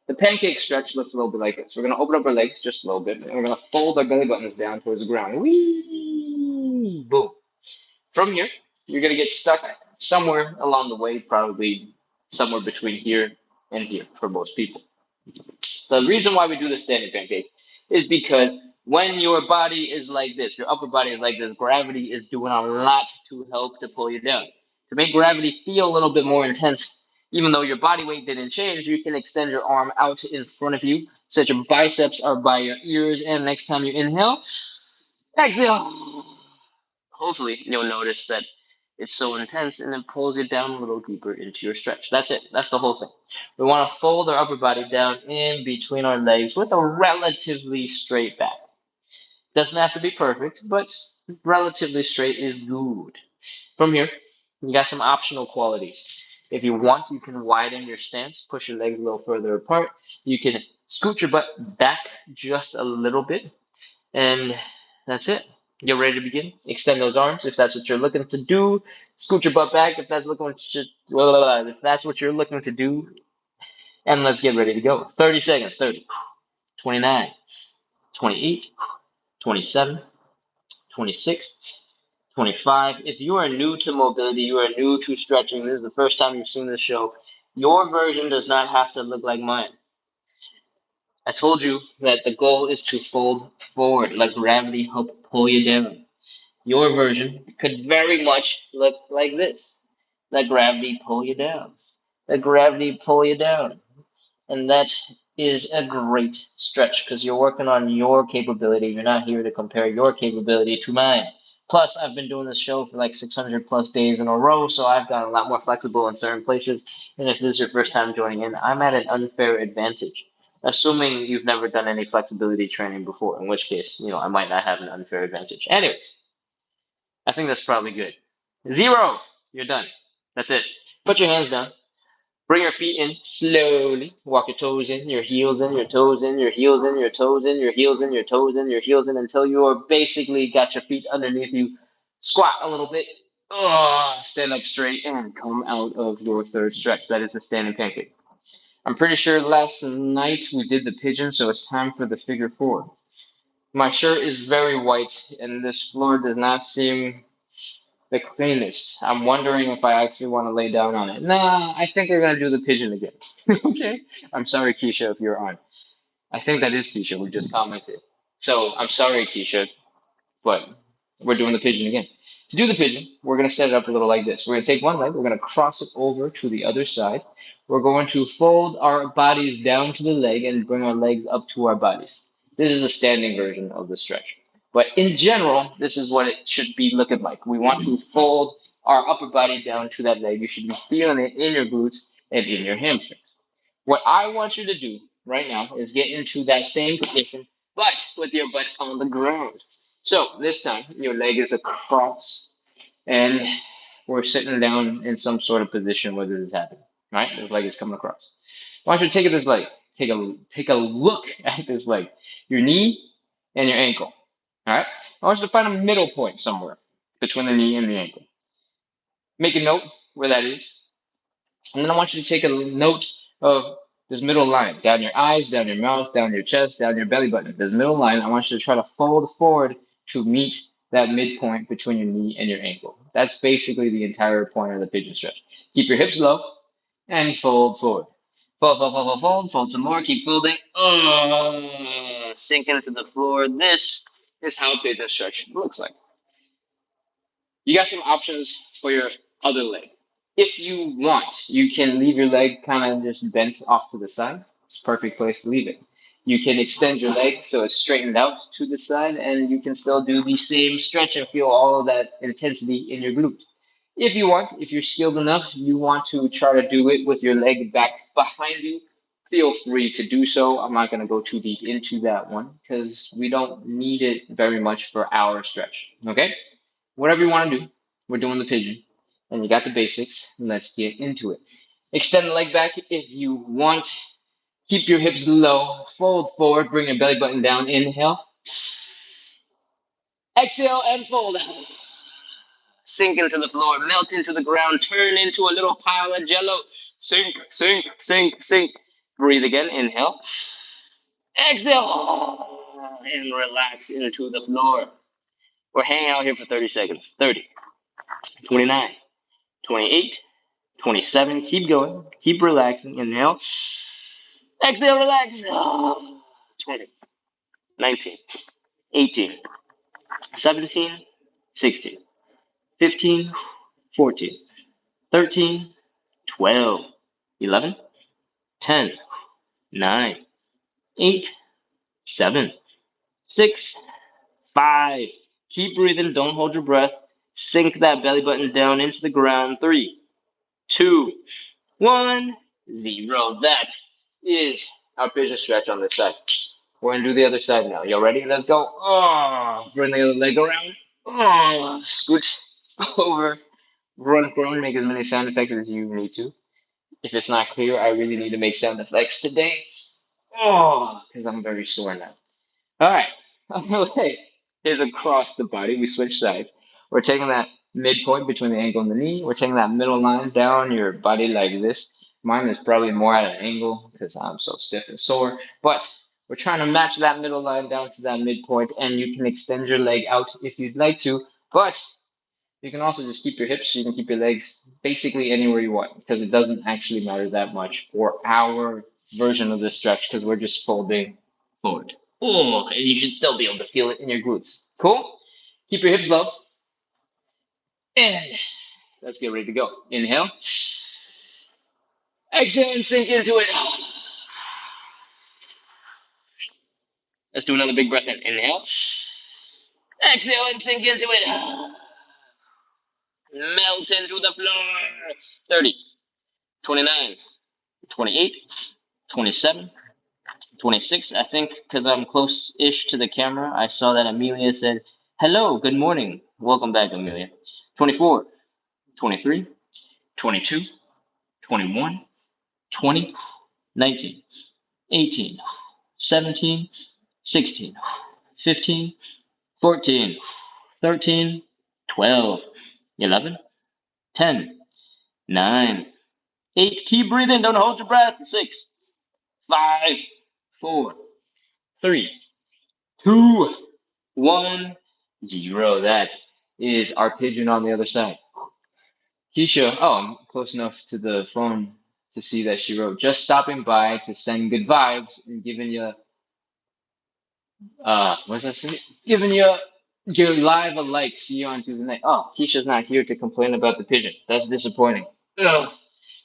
The pancake stretch looks a little bit like this. We're going to open up our legs just a little bit, and we're going to fold our belly buttons down towards the ground. Whee! Boom. From here, you're going to get stuck somewhere along the way, probably somewhere between here and here for most people. The reason why we do the standing pancake is because when your body is like this, your upper body is like this, gravity is doing a lot to help to pull you down. To make gravity feel a little bit more intense, even though your body weight didn't change, you can extend your arm out in front of you so that your biceps are by your ears. And next time you inhale, exhale. Hopefully, you'll notice that it's so intense and it pulls you down a little deeper into your stretch. That's it. That's the whole thing. We want to fold our upper body down in between our legs with a relatively straight back. Doesn't have to be perfect, but relatively straight is good. From here, you got some optional qualities. If you want, you can widen your stance, push your legs a little further apart. You can scoot your butt back just a little bit, and that's it. Get ready to begin. Extend those arms if that's what you're looking to do. Scoot your butt back if that's what you're looking to do. And let's get ready to go. 30 seconds. 30, 29, 28, 27, 26, 25. If you are new to mobility, you are new to stretching, this is the first time you've seen this show, your version does not have to look like mine. I told you that the goal is to fold forward, let gravity help pull you down. Your version could very much look like this. Let gravity pull you down. Let gravity pull you down. And that is a great stretch because you're working on your capability. You're not here to compare your capability to mine. Plus, I've been doing this show for like 600 plus days in a row, so I've gotten a lot more flexible in certain places. And if this is your first time joining in, I'm at an unfair advantage. Assuming you've never done any flexibility training before, in which case, I might not have an unfair advantage. Anyways, I think that's probably good. 0, you're done. That's it. Put your hands down. Bring your feet in slowly. Walk your toes in, your heels in, your toes in, your heels in, your toes in, your heels in, your toes in, your heels in until you are basically got your feet underneath you. Squat a little bit. Stand up straight and come out of your third stretch. That is a standing pancake. I'm pretty sure last night we did the pigeon, so it's time for the figure 4. My shirt is very white, and this floor does not seem the cleanest. I'm wondering if I actually want to lay down on it. Nah, I think we're gonna do the pigeon again. Okay. I'm sorry, Keisha, if you're on. I think that is Keisha who just commented. So I'm sorry, Keisha, but we're doing the pigeon again. To do the pigeon, we're going to set it up a little like this. We're going to take one leg, we're going to cross it over to the other side. We're going to fold our bodies down to the leg and bring our legs up to our bodies. This is a standing version of the stretch. But in general, this is what it should be looking like. We want to fold our upper body down to that leg. You should be feeling it in your glutes and in your hamstrings. What I want you to do right now is get into that same position, but with your butt on the ground. So this time, your leg is across, and we're sitting down in some sort of position where this is happening. Right? This leg is coming across. I want you to take this leg. Take a look at this leg. Your knee and your ankle. All right? I want you to find a middle point somewhere between the knee and the ankle. Make a note where that is. And then I want you to take a note of this middle line down your eyes, down your mouth, down your chest, down your belly button. This middle line, I want you to try to fold forward to meet that midpoint between your knee and your ankle. That's basically the entire point of the pigeon stretch. Keep your hips low and fold forward. Fold, fold, fold, fold, fold, fold some more. Keep folding. Sink into the floor. This is how a pigeon stretch looks like. You got some options for your other leg. If you want, you can leave your leg kind of just bent off to the side. It's a perfect place to leave it. You can extend your leg so it's straightened out to the side, and you can still do the same stretch and feel all of that intensity in your glute. If you want, if you're skilled enough, you want to try to do it with your leg back behind you, feel free to do so. I'm not going to go too deep into that one because we don't need it very much for our stretch. Okay? Whatever you want to do, we're doing the pigeon, and you got the basics. Let's get into it. Extend the leg back if you want. Keep your hips low. Fold forward. Bring your belly button down. Inhale. Exhale and fold. Sink into the floor. Melt into the ground. Turn into a little pile of jello. Sink, sink, sink, sink. Breathe again. Inhale. Exhale. And relax into the floor. We're hanging out here for 30 seconds. 30, 29, 28, 27. Keep going. Keep relaxing. Inhale. Exhale, relax. 20, 19, 18, 17, 16, 15, 14, 13, 12, 11, 10, 9, 8, 7, 6, 5. Keep breathing. Don't hold your breath. Sink that belly button down into the ground. 3, 2, 1, 0. That is our pigeon stretch on this side. We're gonna do the other side now. Y'all ready? Let's go. Oh, bring the other leg around. Oh, scooch over. Run, make as many sound effects as you need to. If it's not clear, I really need to make sound effects today. Oh, because I'm very sore now. All right. Okay. Here's across the body. We switch sides. We're taking that midpoint between the ankle and the knee. We're taking that middle line down your body like this. Mine is probably more at an angle because I'm so stiff and sore. But we're trying to match that middle line down to that midpoint, and you can extend your leg out if you'd like to. But you can also just keep your hips. You can keep your legs basically anywhere you want because it doesn't actually matter that much for our version of this stretch because we're just folding forward. Oh, and you should still be able to feel it in your glutes. Cool? Keep your hips low. And let's get ready to go. Inhale. Exhale and sink into it. Let's do another big breath in. Inhale. Exhale and sink into it. Melt into the floor. 30, 29, 28, 27, 26. I think because I'm close-ish to the camera, I saw that Amelia said, hello, good morning. Welcome back, Amelia. 24, 23, 22, 21, 20, 19, 18, 17, 16, 15, 14, 13, 12, 11, 10, 9, 8. Keep breathing. Don't hold your breath. 6, 5, 4, 3, 2, 1-0. That is our pigeon on the other side. Keisha, oh, I'm close enough to the phone to see that she wrote, just stopping by to send good vibes and giving you, what's that say? Giving you your live a like. See you on Tuesday night. Oh, Keisha's not here to complain about the pigeon. That's disappointing. Ugh.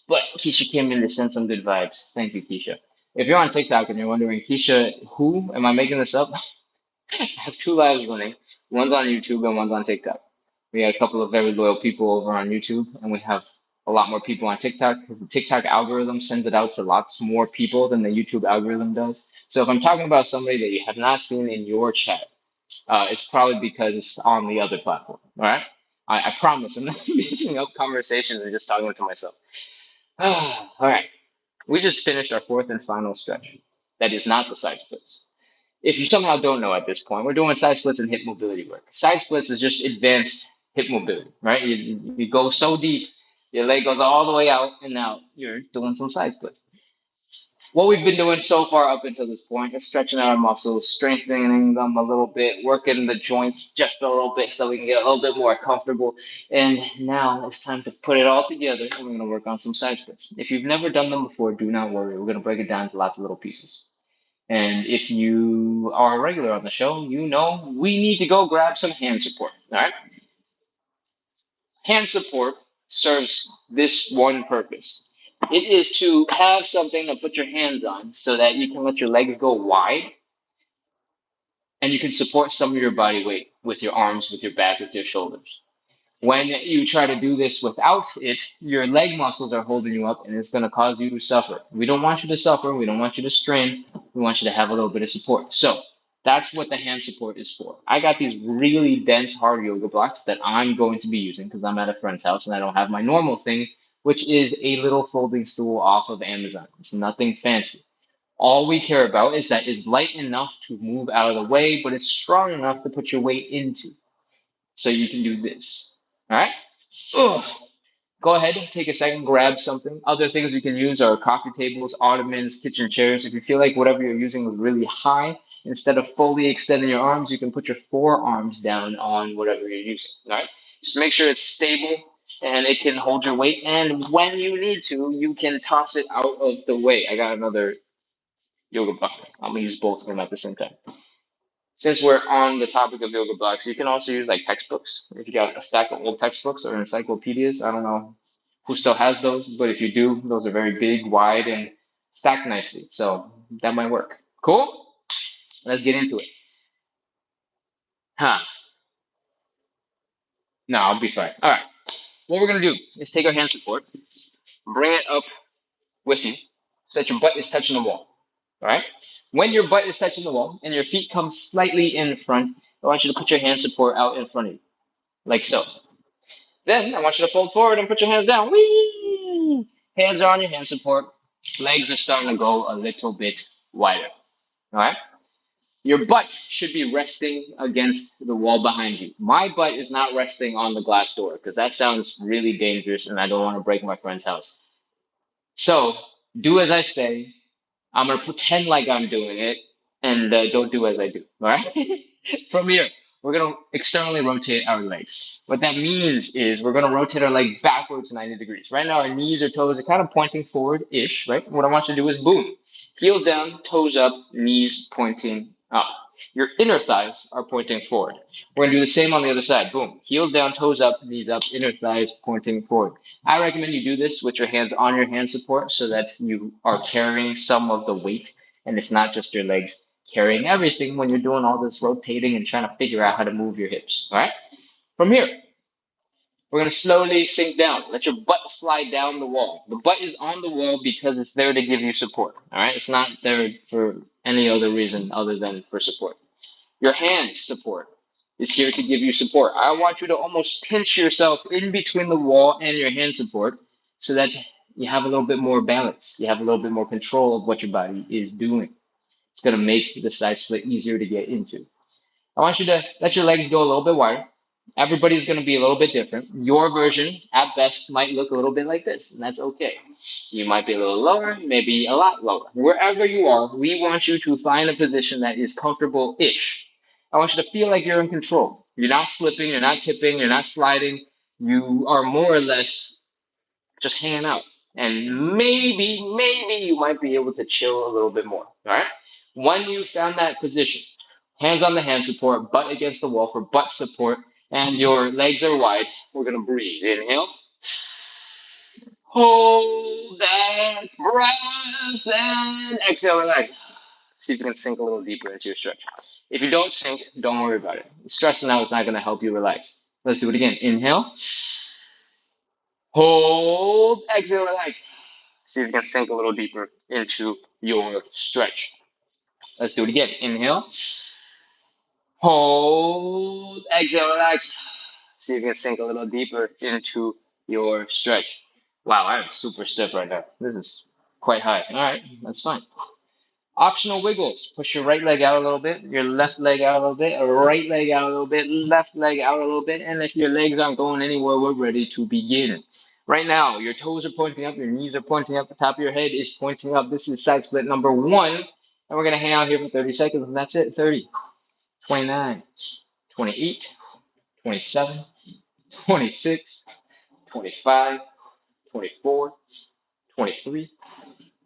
But Keisha came in to send some good vibes. Thank you, Keisha. If you're on TikTok and you're wondering, Keisha, who? Am I making this up? I have two lives running. One's on YouTube and one's on TikTok. We got a couple of very loyal people over on YouTube, and we have a lot more people on TikTok because the TikTok algorithm sends it out to lots more people than the YouTube algorithm does. So if I'm talking about somebody that you have not seen in your chat, it's probably because it's on the other platform. All right. I promise I'm not making up conversations and just talking to myself. All right. We just finished our fourth and final stretch. That is not the side splits. If you somehow don't know at this point, we're doing side splits and hip mobility work. Side splits is just advanced hip mobility, right? You go so deep, your leg goes all the way out, and now you're doing some side splits. What we've been doing so far up until this point is stretching out our muscles, strengthening them a little bit, working the joints just a little bit so we can get a little bit more comfortable. And now it's time to put it all together and we're going to work on some side splits. If you've never done them before, do not worry. We're going to break it down into lots of little pieces. And if you are a regular on the show, you know we need to go grab some hand support. All right? Hand support serves this one purpose. It is to have something to put your hands on so that you can let your legs go wide and you can support some of your body weight with your arms, with your back, with your shoulders. When you try to do this without it, your leg muscles are holding you up and it's going to cause you to suffer. We don't want you to suffer. We don't want you to strain. We want you to have a little bit of support. So that's what the hand support is for. I got these really dense hard yoga blocks that I'm going to be using because I'm at a friend's house and I don't have my normal thing, which is a little folding stool off of Amazon. It's nothing fancy. All we care about is that it's light enough to move out of the way, but it's strong enough to put your weight into. So you can do this. All right? Ugh. Go ahead, take a second, grab something. Other things you can use are coffee tables, ottomans, kitchen chairs. If you feel like whatever you're using is really high, instead of fully extending your arms, you can put your forearms down on whatever you're using. All right? Just make sure it's stable and it can hold your weight. And when you need to, you can toss it out of the way. I got another yoga block. I'm gonna use both of them at the same time. Since we're on the topic of yoga blocks, you can also use like textbooks. If you got a stack of old textbooks or encyclopedias, I don't know who still has those, but if you do, those are very big, wide, and stacked nicely. So that might work. Cool? Let's get into it. Huh. No, I'll be fine. All right. What we're gonna do is take our hand support, bring it up with you, so that your butt is touching the wall. All right. When your butt is touching the wall and your feet come slightly in front, I want you to put your hand support out in front of you, like so. Then I want you to fold forward and put your hands down. Whee! Hands are on your hand support. Legs are starting to go a little bit wider. All right? Your butt should be resting against the wall behind you. My butt is not resting on the glass door because that sounds really dangerous and I don't want to break my friend's house. So do as I say. I'm gonna pretend like I'm doing it, and don't do as I do. All right. From here, we're gonna externally rotate our legs. What that means is we're gonna rotate our leg backwards 90 degrees. Right now, our knees or toes are kind of pointing forward-ish. Right. What I want you to do is boom, heels down, toes up, knees pointing up. Your inner thighs are pointing forward. We're gonna do the same on the other side. Boom, heels down, toes up, knees up, inner thighs pointing forward. I recommend you do this with your hands on your hand support so that you are carrying some of the weight and it's not just your legs carrying everything when you're doing all this rotating and trying to figure out how to move your hips. All right. From here, we're going to slowly sink down. Let your butt slide down the wall. The butt is on the wall because it's there to give you support. All right. It's not there for any other reason other than for support. Your hand support is here to give you support. I want you to almost pinch yourself in between the wall and your hand support so that you have a little bit more balance. You have a little bit more control of what your body is doing. It's going to make the side split easier to get into. I want you to let your legs go a little bit wider. Everybody's going to be a little bit different. Your version, at best, might look a little bit like this, and that's okay. You might be a little lower, maybe a lot lower. Wherever you are, we want you to find a position that is comfortable ish. I want you to feel like you're in control. You're not slipping, you're not tipping, you're not sliding. You are more or less just hanging out. And maybe you might be able to chill a little bit more. All right. When you found that position, hands on the hand support, butt against the wall for butt support, and your legs are wide, we're going to breathe. Inhale. Hold that breath and exhale, relax. See if you can sink a little deeper into your stretch. If you don't sink, don't worry about it. Stressing out is not going to help you relax. Let's do it again. Inhale. Hold. Exhale, relax. See if you can sink a little deeper into your stretch. Let's do it again. Inhale. Hold. Exhale, relax. See if you can sink a little deeper into your stretch. Wow, I'm super stiff right now. This is quite high. All right, that's fine. Optional wiggles. Push your right leg out a little bit, your left leg out a little bit, right leg out a little bit, left leg out a little bit. And if your legs aren't going anywhere, we're ready to begin. Right now, your toes are pointing up, your knees are pointing up, the top of your head is pointing up. This is side split number 1. And we're going to hang out here for 30 seconds, and that's it. 30, 29, 28, 27, 26, 25, 24, 23,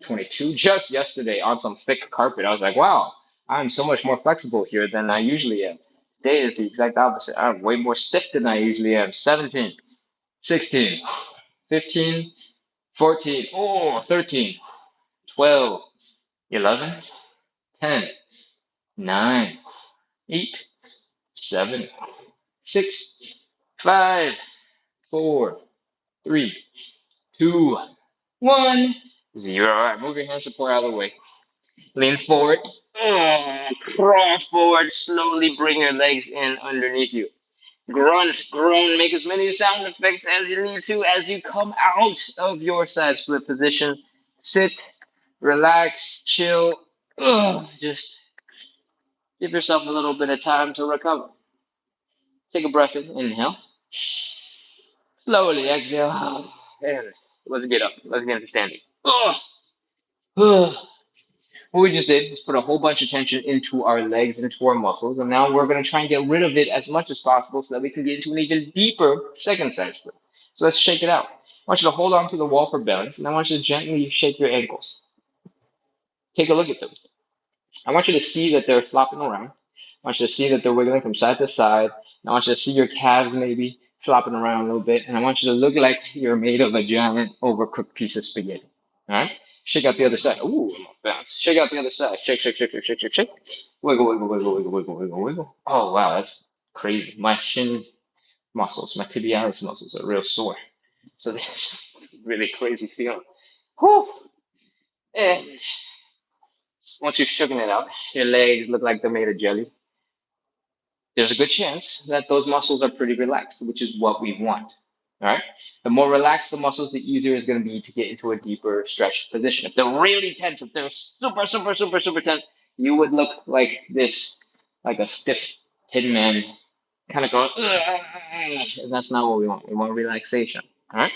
22. Just yesterday on some thick carpet, I was like, wow, I'm so much more flexible here than I usually am. Today is the exact opposite. I'm way more stiff than I usually am. 17, 16, 15, 14, 13, 12, 11, 10, 9, 8, 7, 6, 5, 4, 3, 2, 1, 0. All right, move your hand support out of the way. Lean forward. Crawl forward. Slowly bring your legs in underneath you. Grunt, groan, make as many sound effects as you need to as you come out of your side split position. Sit, relax, chill. Just give yourself a little bit of time to recover. Take a breath in. Inhale. Slowly exhale. And let's get up. Let's get into standing. What we just did was put a whole bunch of tension into our legs, into our muscles, and now we're going to try and get rid of it as much as possible so that we can get into an even deeper second side split. So let's shake it out. I want you to hold on to the wall for balance, and I want you to gently shake your ankles. Take a look at them. I want you to see that they're flopping around. I want you to see that they're wiggling from side to side. And I want you to see your calves maybe flopping around a little bit. And I want you to look like you're made of a giant overcooked piece of spaghetti. All right? Shake out the other side. Ooh, bounce. Shake out the other side. Shake, shake, shake, shake, shake, shake, shake. Wiggle, wiggle, wiggle, wiggle, wiggle, wiggle, wiggle. Oh, wow, that's crazy. My shin muscles, my tibialis muscles are real sore. So that's really crazy feeling. Whew. And once you've shaken it out, your legs look like they're made of jelly. There's a good chance that those muscles are pretty relaxed, which is what we want. All right. The more relaxed the muscles, the easier it's going to be to get into a deeper stretched position. If they're really tense, if they're super, super, super, super tense, you would look like this, like a stiff tin man, kind of going, and that's not what we want. We want relaxation. All right.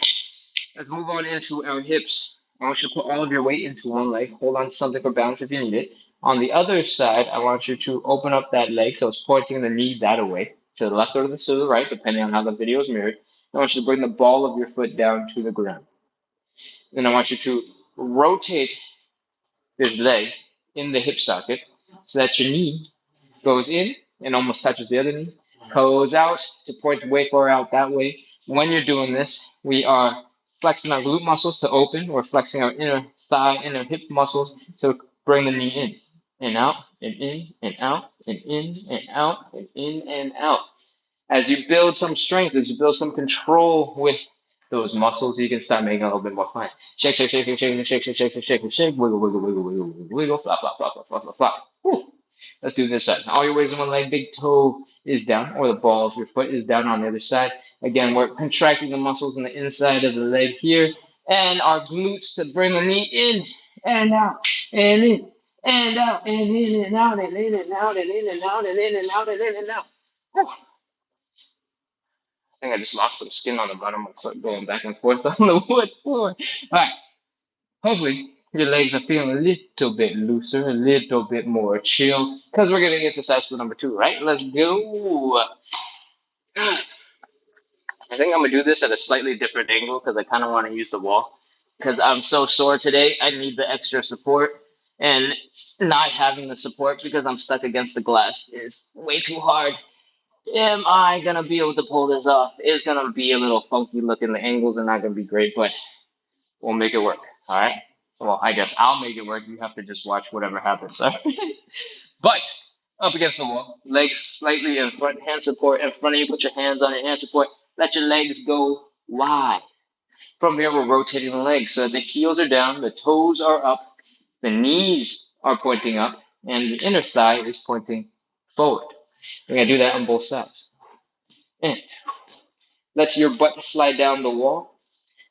Let's move on into our hips. I want you to put all of your weight into one leg. Hold on to something for balance if you need it. On the other side, I want you to open up that leg so it's pointing the knee that way, to the left or to the right, depending on how the video is mirrored. I want you to bring the ball of your foot down to the ground. Then I want you to rotate this leg in the hip socket so that your knee goes in and almost touches the other knee, goes out to point way far out that way. When you're doing this, we are flexing our glute muscles to open. We're flexing our inner thigh, inner hip muscles to bring the knee in and out, and in and out, and in and out, and in and out. As you build some strength, as you build some control with those muscles, you can start making a little bit more fun. Shake, shake, shake, shake, shake, shake, shake, shake, shake, shake, shake, wiggle, wiggle, wiggle, wiggle, wiggle, wiggle, flop, flop, flop, flop, flop, flop, flop. Woo. Let's do this side. All your weight is on one leg, big toe is down, or the ball of your foot is down on the other side. Again, we're contracting the muscles on the inside of the leg here, and our glutes to bring the knee in and out, and in, and out, and in and out, and in and out, and in and out, and in and out, and in and out. Woo. I think I just lost some skin on the bottom of my foot going back and forth on the wood floor. All right. Hopefully, Your legs are feeling a little bit looser, a little bit more chill, because we're getting into side split number two, right? Let's go. I think I'm gonna do this at a slightly different angle because I kind of want to use the wall. Because I'm so sore today, I need the extra support, and not having the support because I'm stuck against the glass is way too hard. Am I gonna be able to pull this off? It's gonna be a little funky looking. The angles are not gonna be great, but we'll make it work. All right. Well, I guess I'll make it work. You have to just watch whatever happens. All right? But up against the wall, legs slightly in front, hand support in front of you. Put your hands on your hand support. Let your legs go wide. From here, we're rotating the legs so the heels are down, the toes are up, the knees are pointing up, and the inner thigh is pointing forward. We're gonna do that on both sides. And let your butt slide down the wall.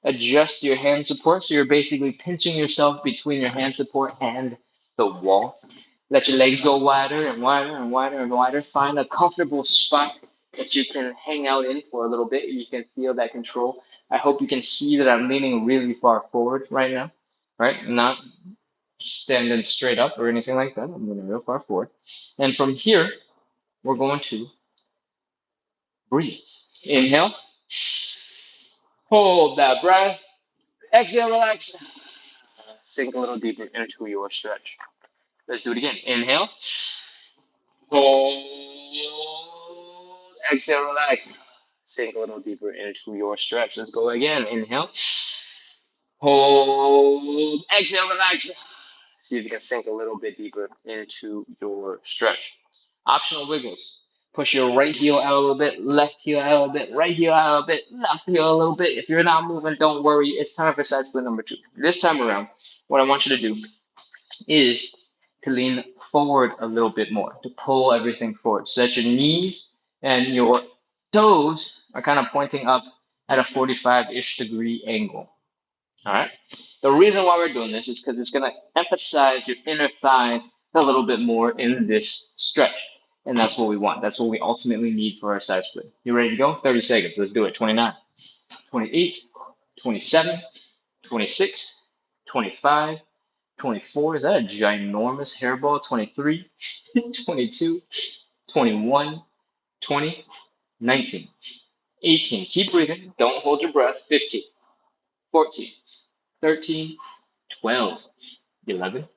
Adjust your hand support so you're basically pinching yourself between your hand support and the wall. Let your legs go wider and wider and wider and wider. Find a comfortable spot that you can hang out in for a little bit. You can feel that control. I hope you can see that I'm leaning really far forward right now, right? I'm not standing straight up or anything like that. I'm leaning real far forward. And from here, we're going to breathe. Inhale, hold that breath. Exhale, relax. Sink a little deeper into your stretch. Let's do it again. Inhale. Hold. Exhale, relax. Sink a little deeper into your stretch. Let's go again. Inhale. Hold. Exhale, relax. See if you can sink a little bit deeper into your stretch. Optional wiggles. Push your right heel out a little bit, left heel out a little bit, right heel out a little bit, left heel a little bit. If you're not moving, don't worry. It's time for side split number two. This time around, what I want you to do is to lean forward a little bit more, to pull everything forward so that your knees and your toes are kind of pointing up at a 45-ish degree angle. All right. The reason why we're doing this is because it's going to emphasize your inner thighs a little bit more in this stretch. And that's what we want. That's what we ultimately need for our side split. You ready to go? 30 seconds. Let's do it. 29, 28, 27, 26, 25, 24. Is that a ginormous hairball? 23, 22, 21, 20, 19, 18. Keep breathing. Don't hold your breath. 15, 14, 13, 12, 11,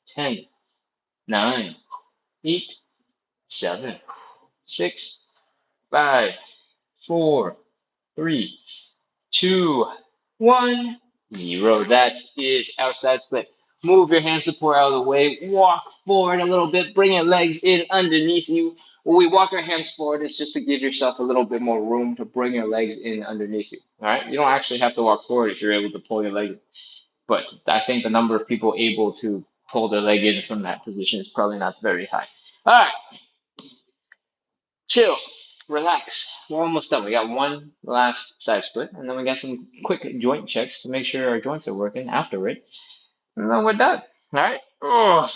10, 9, 8, 7, 6, 5, 4, 3, 2, 1, 0. That is outside split. Move your hand support out of the way. Walk forward a little bit. Bring your legs in underneath you. When we walk our hands forward, it's just to give yourself a little bit more room to bring your legs in underneath you. All right? You don't actually have to walk forward if you're able to pull your leg in. But I think the number of people able to pull their leg in from that position is probably not very high. All right, chill, relax. We're almost done. We got one last side split, and then we got some quick joint checks to make sure our joints are working after it. And then we're done. All right. Oh,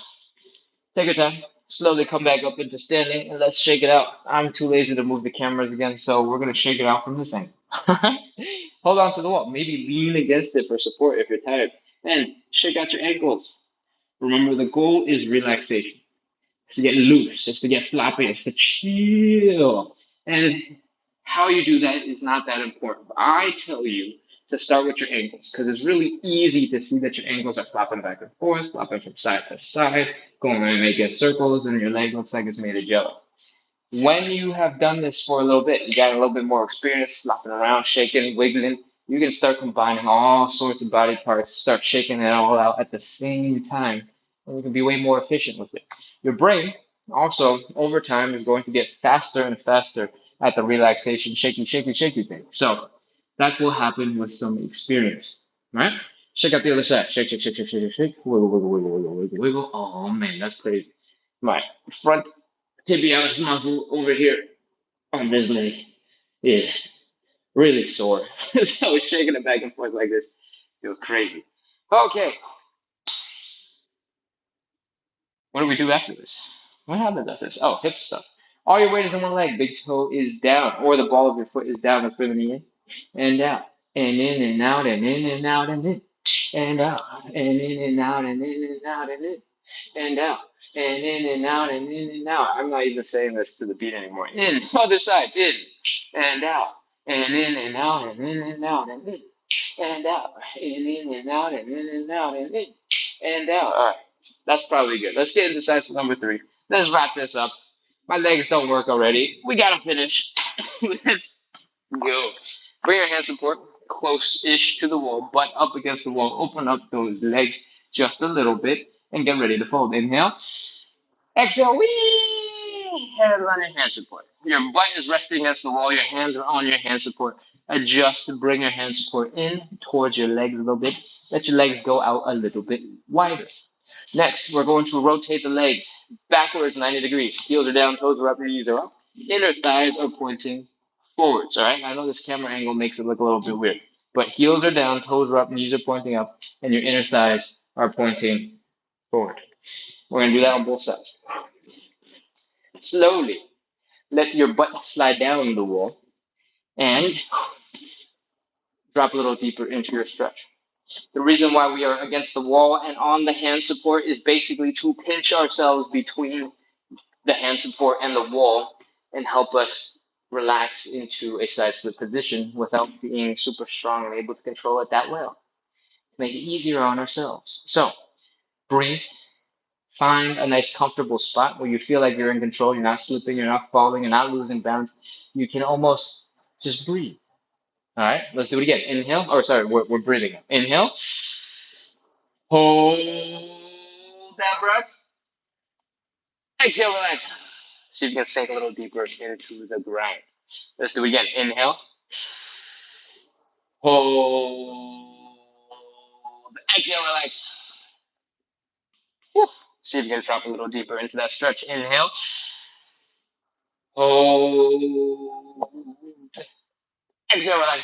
take your time. Slowly come back up into standing, and let's shake it out. I'm too lazy to move the cameras again, so we're gonna shake it out from this angle. Hold on to the wall. Maybe lean against it for support if you're tired. And shake out your ankles. Remember, the goal is relaxation. It's to get loose, it's to get floppy, it's to chill. And how you do that is not that important. I tell you to start with your ankles because it's really easy to see that your ankles are flopping back and forth, flopping from side to side, going and making circles, and your leg looks like it's made of jello. When you have done this for a little bit, you got a little bit more experience, flopping around, shaking, wiggling, you can start combining all sorts of body parts, start shaking it all out at the same time, and you can be way more efficient with it. Your brain also, over time, is going to get faster and faster at the relaxation, shaky, shaky, shaky thing. So that will happen with some experience, right? Shake out the other side. Shake, shake, shake, shake, shake, shake, shake. Wiggle, wiggle, wiggle, wiggle, wiggle, wiggle. Oh man, that's crazy. My front tibialis muscle over here on this leg is really sore. So shaking it back and forth like this feels crazy. Okay, what do we do after this? What happens after this? Oh, hip stuff. All your weight is on one leg. Big toe is down, or the ball of your foot is down. Let's bring the knee in and out, and in and out, and in and out, and in. and out, and in and out, and in and out, and in and out, and in and out, and in and out. I'm not even saying this to the beat anymore. In, other side, in and out, and in and out, and in and out, and in and out, and in and out, and in and out, and in and out. All right, that's probably good. Let's get into cycle number three. Let's wrap this up. My legs don't work already. We gotta finish. Let's go. Bring your hand support close-ish to the wall, butt up against the wall. Open up those legs just a little bit and get ready to fold. Inhale. Exhale. Whee! Hands on your hand support. Your butt is resting against the wall. Your hands are on your hand support. Adjust to bring your hand support in towards your legs a little bit. Let your legs go out a little bit wider. Next, we're going to rotate the legs backwards 90 degrees. Heels are down, toes are up, knees are up. Inner thighs are pointing forwards, all right? I know this camera angle makes it look a little bit weird, but heels are down, toes are up, knees are pointing up, and your inner thighs are pointing forward. We're going to do that on both sides. Slowly, let your butt slide down the wall and drop a little deeper into your stretch. The reason why we are against the wall and on the hand support is basically to pinch ourselves between the hand support and the wall and help us relax into a side split position without being super strong and able to control it that well. Make it easier on ourselves. So breathe. Find a nice comfortable spot where you feel like you're in control, you're not slipping, you're not falling, you're not losing balance. You can almost just breathe. All right, let's do it again. Inhale, or sorry, we're breathing. Inhale. Hold that breath. Exhale, relax. So you can sink a little deeper into the ground. Let's do it again. Inhale. Hold. Exhale, relax. Whew. See if you can drop a little deeper into that stretch. Inhale. Hold. Exhale, relax.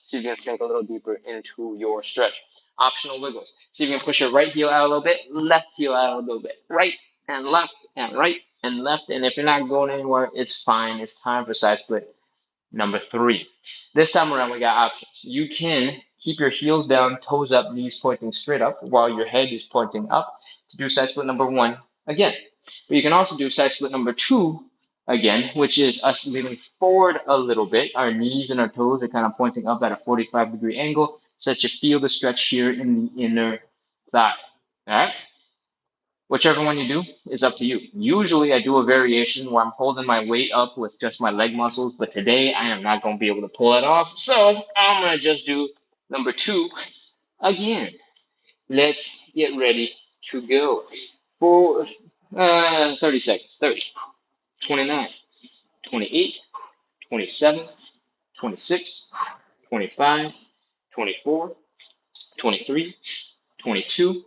See if you can sink a little deeper into your stretch. Optional wiggles. See if you can push your right heel out a little bit, left heel out a little bit. Right and left and right and left. And if you're not going anywhere, it's fine. It's time for side split number three. This time around, we got options. You can keep your heels down, toes up, knees pointing straight up while your head is pointing up to do side split number one again. But you can also do side split number two again, which is us leaning forward a little bit. Our knees and our toes are kind of pointing up at a 45-degree angle so that you feel the stretch here in the inner thigh. All right? Whichever one you do is up to you. Usually I do a variation where I'm holding my weight up with just my leg muscles, but today I am not going to be able to pull it off. So I'm going to just do number two again. Let's get ready to go. For 30 seconds. 30, 29, 28, 27, 26, 25, 24, 23, 22,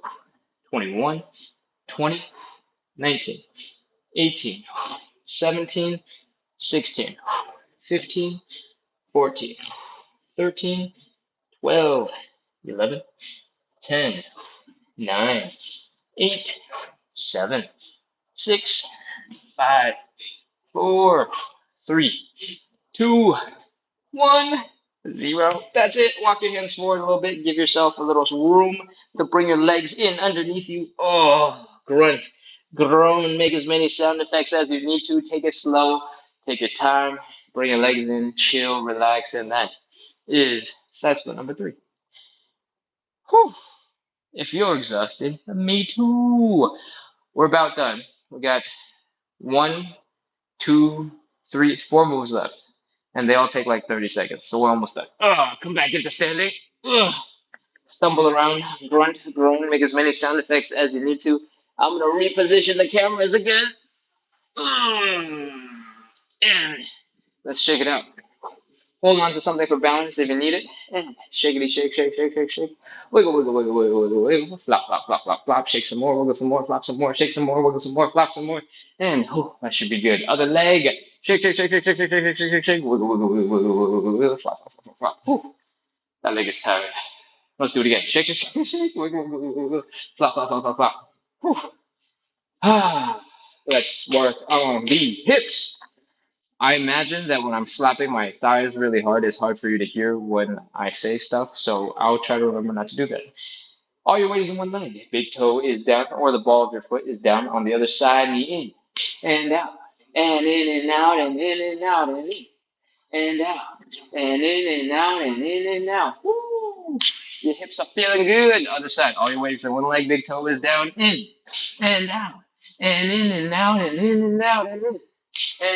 21, 20, 19, 18, 17, 16, 15, 14, 13, 12, 11, 10, 9, 8, 7, 6, 5, 4, 3, 2, 1, 0. That's it. Walk your hands forward a little bit. Give yourself a little room to bring your legs in underneath you. Oh, grunt, groan, make as many sound effects as you need to. Take it slow. Take your time. Bring your legs in. Chill, relax, and that is side split number three. Whew. If you're exhausted, me too. We're about done. We got one, two, three, four moves left. And they all take like 30 seconds. So we're almost done. Come back into standing. Ugh. Stumble around, grunt, groan, make as many sound effects as you need to. I'm going to reposition the cameras again. And let's shake it out. Hold on to something for balance if you need it. And shakety, shake, shake, shake, shake, shake. Wiggle, wiggle, wiggle, wiggle, wiggle, wiggle. Flop, flop, flop, flop, flop. Shake some more, wiggle some more, flop some more, shake some more, wiggle some more, flop some more. And that should be good. Other leg. Shake, shake, shake, shake, shake, shake, shake, shake, shake, shake, shake. Wiggle, wiggle, wiggle, wiggle, wiggle, wiggle, wiggle. Flop, flop, flop, flop, flop. That leg is tired. Let's do it again. Shake, shake, shake, shake. Wiggle, wiggle, wiggle, wiggle. Flop, flop, flop, flop, flop. Let's work on the hips. I imagine that when I'm slapping my thighs really hard, it's hard for you to hear when I say stuff, so I'll try to remember not to do that. All your weight is in one leg. Big toe is down, or the ball of your foot is down on the other side, knee in and out, and in and out, and in and out, and out, and in and out, and in and out. Woo! Your hips are feeling good. Other side. All your weight is in one leg. Big toe is down, in and out, and in and out, and in and out, and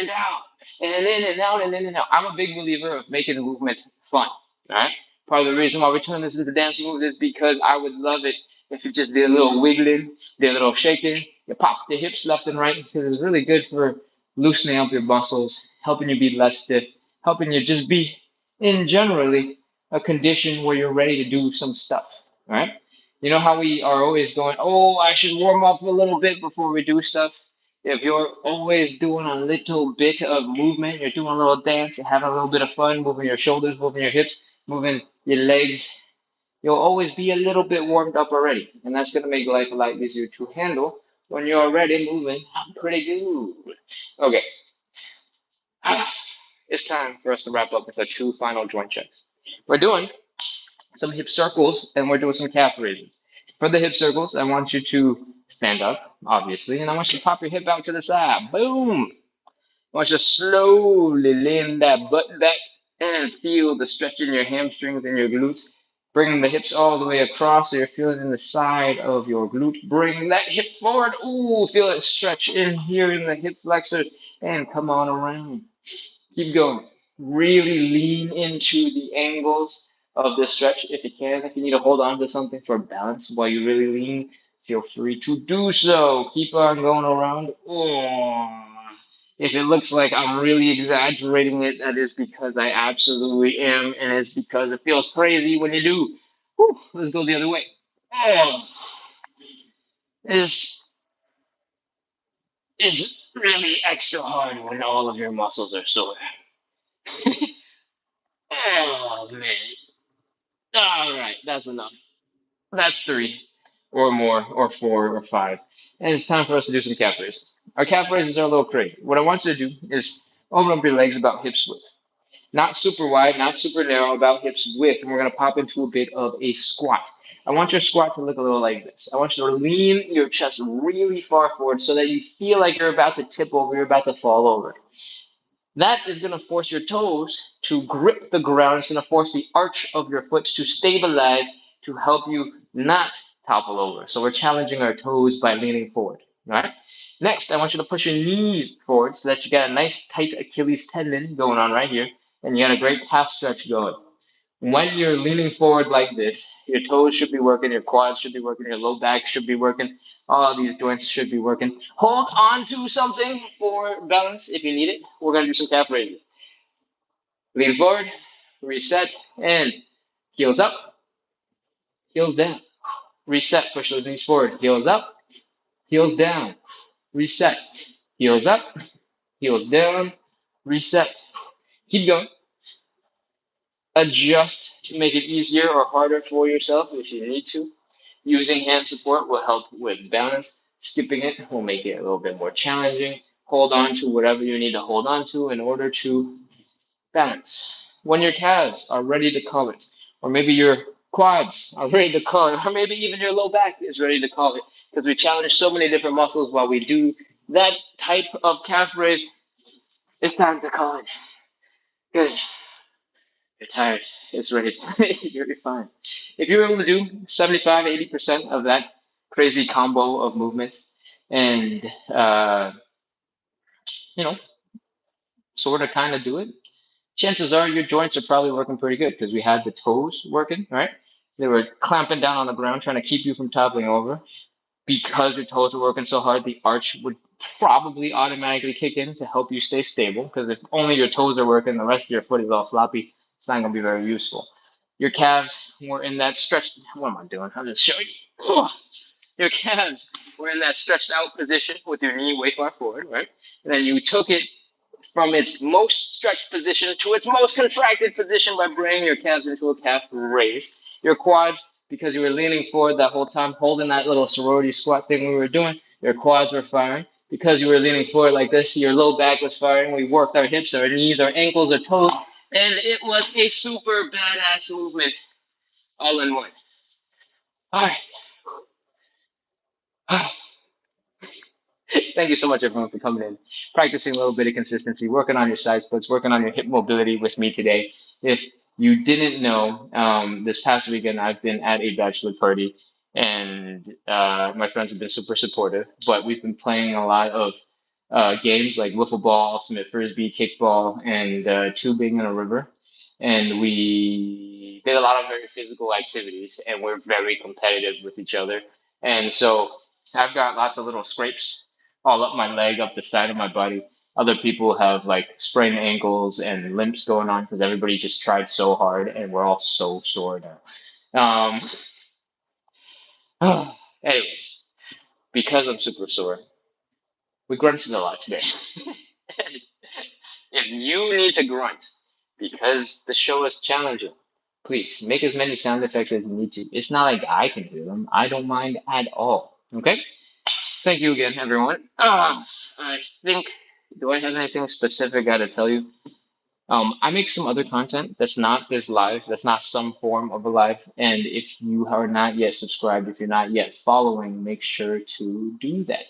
out, and in and out, and in and out. I'm a big believer of making the movement fun. All right. Part of the reason why we turn this into dance move is because I would love it if you just did a little wiggling, did a little shaking, you pop the hips left and right because it's really good for loosening up your muscles, helping you be less stiff, helping you just be in generally a condition where you're ready to do some stuff. All right. You know how we are always going, oh, I should warm up a little bit before we do stuff. If you're always doing a little bit of movement, you're doing a little dance, having a little bit of fun, moving your shoulders, moving your hips, moving your legs, you'll always be a little bit warmed up already. And that's going to make life a lot easier to handle when you're already moving pretty good. Okay, it's time for us to wrap up with our two final joint checks. We're doing some hip circles and we're doing some calf raises. For the hip circles, I want you to stand up, obviously, and I want you to pop your hip out to the side. Boom! I want you to slowly lean that butt back and feel the stretch in your hamstrings and your glutes. Bring the hips all the way across so you're feeling in the side of your glute. Bring that hip forward. Ooh, feel it stretch in here in the hip flexors and come on around. Keep going. Really lean into the angles of the stretch if you can. If you need to hold on to something for balance while you really lean, feel free to do so. Keep on going around. Oh. If it looks like I'm really exaggerating it, that is because I absolutely am, and it's because it feels crazy when you do. Whew, let's go the other way. Oh, it's, it's really extra hard when all of your muscles are sore. Oh, man. All right, that's enough. That's three or more or four or five. And it's time for us to do some calf raises. Our calf raises are a little crazy. What I want you to do is open up your legs about hips width. Not super wide, not super narrow, about hips width. And we're going to pop into a bit of a squat. I want your squat to look a little like this. I want you to lean your chest really far forward so that you feel like you're about to tip over, you're about to fall over. That is going to force your toes to grip the ground. It's going to force the arch of your foot to stabilize to help you not topple over. So we're challenging our toes by leaning forward. All right. Next, I want you to push your knees forward so that you got a nice tight Achilles tendon going on right here, and you got a great calf stretch going. When you're leaning forward like this, your toes should be working, your quads should be working, your low back should be working, all of these joints should be working. Hold on to something for balance if you need it. We're going to do some calf raises. Lean forward, reset, and heels up, heels down. Reset, push those knees forward. Heels up, heels down. Reset, heels up, heels down. Reset. Keep going. Adjust to make it easier or harder for yourself if you need to. Using hand support will help with balance. Skipping it will make it a little bit more challenging. Hold on to whatever you need to hold on to in order to balance. When your calves are ready to call it, or maybe your quads are ready to call it, or maybe even your low back is ready to call it, because we challenge so many different muscles while we do that type of calf raise, it's time to call it. Because you're tired. It's ready. You're fine. If you're able to do 75, 80% of that crazy combo of movements and, you know, sort of kind of do it, chances are your joints are probably working pretty good because we had the toes working, right? They were clamping down on the ground trying to keep you from toppling over. Because your toes are working so hard, the arch would probably automatically kick in to help you stay stable. Because if only your toes are working, the rest of your foot is all floppy, it's not going to be very useful. Your calves were in that stretched. What am I doing? I'm just showing you. Ugh. Your calves were in that stretched out position with your knee way far forward, right? And then you took it from its most stretched position to its most contracted position by bringing your calves into a calf raise. Your quads, because you were leaning forward that whole time, holding that little sorority squat thing we were doing, your quads were firing. Because you were leaning forward like this, your low back was firing. We worked our hips, our knees, our ankles, our toes, and it was a super badass movement all in one. All right. Thank you so much, everyone, for coming in, practicing a little bit of consistency, working on your side splits, working on your hip mobility with me today. If you didn't know, this past weekend I've been at a bachelor party, and my friends have been super supportive. But we've been playing a lot of games like wiffle ball, ultimate frisbee, kickball, and tubing in a river. And we did a lot of very physical activities, and we're very competitive with each other. And so I've got lots of little scrapes all up my leg, up the side of my body. Other people have like sprained ankles and limps going on because everybody just tried so hard and we're all so sore now. Anyways, because I'm super sore, we grunted a lot today. And if you need to grunt because the show is challenging, please make as many sound effects as you need to. It's not like I can do them. I don't mind at all. Okay? Thank you again, everyone. I think, do I have anything specific I gotta tell you? I make some other content that's not this live, that's not some form of a live. And if you are not yet subscribed, if you're not yet following, make sure to do that.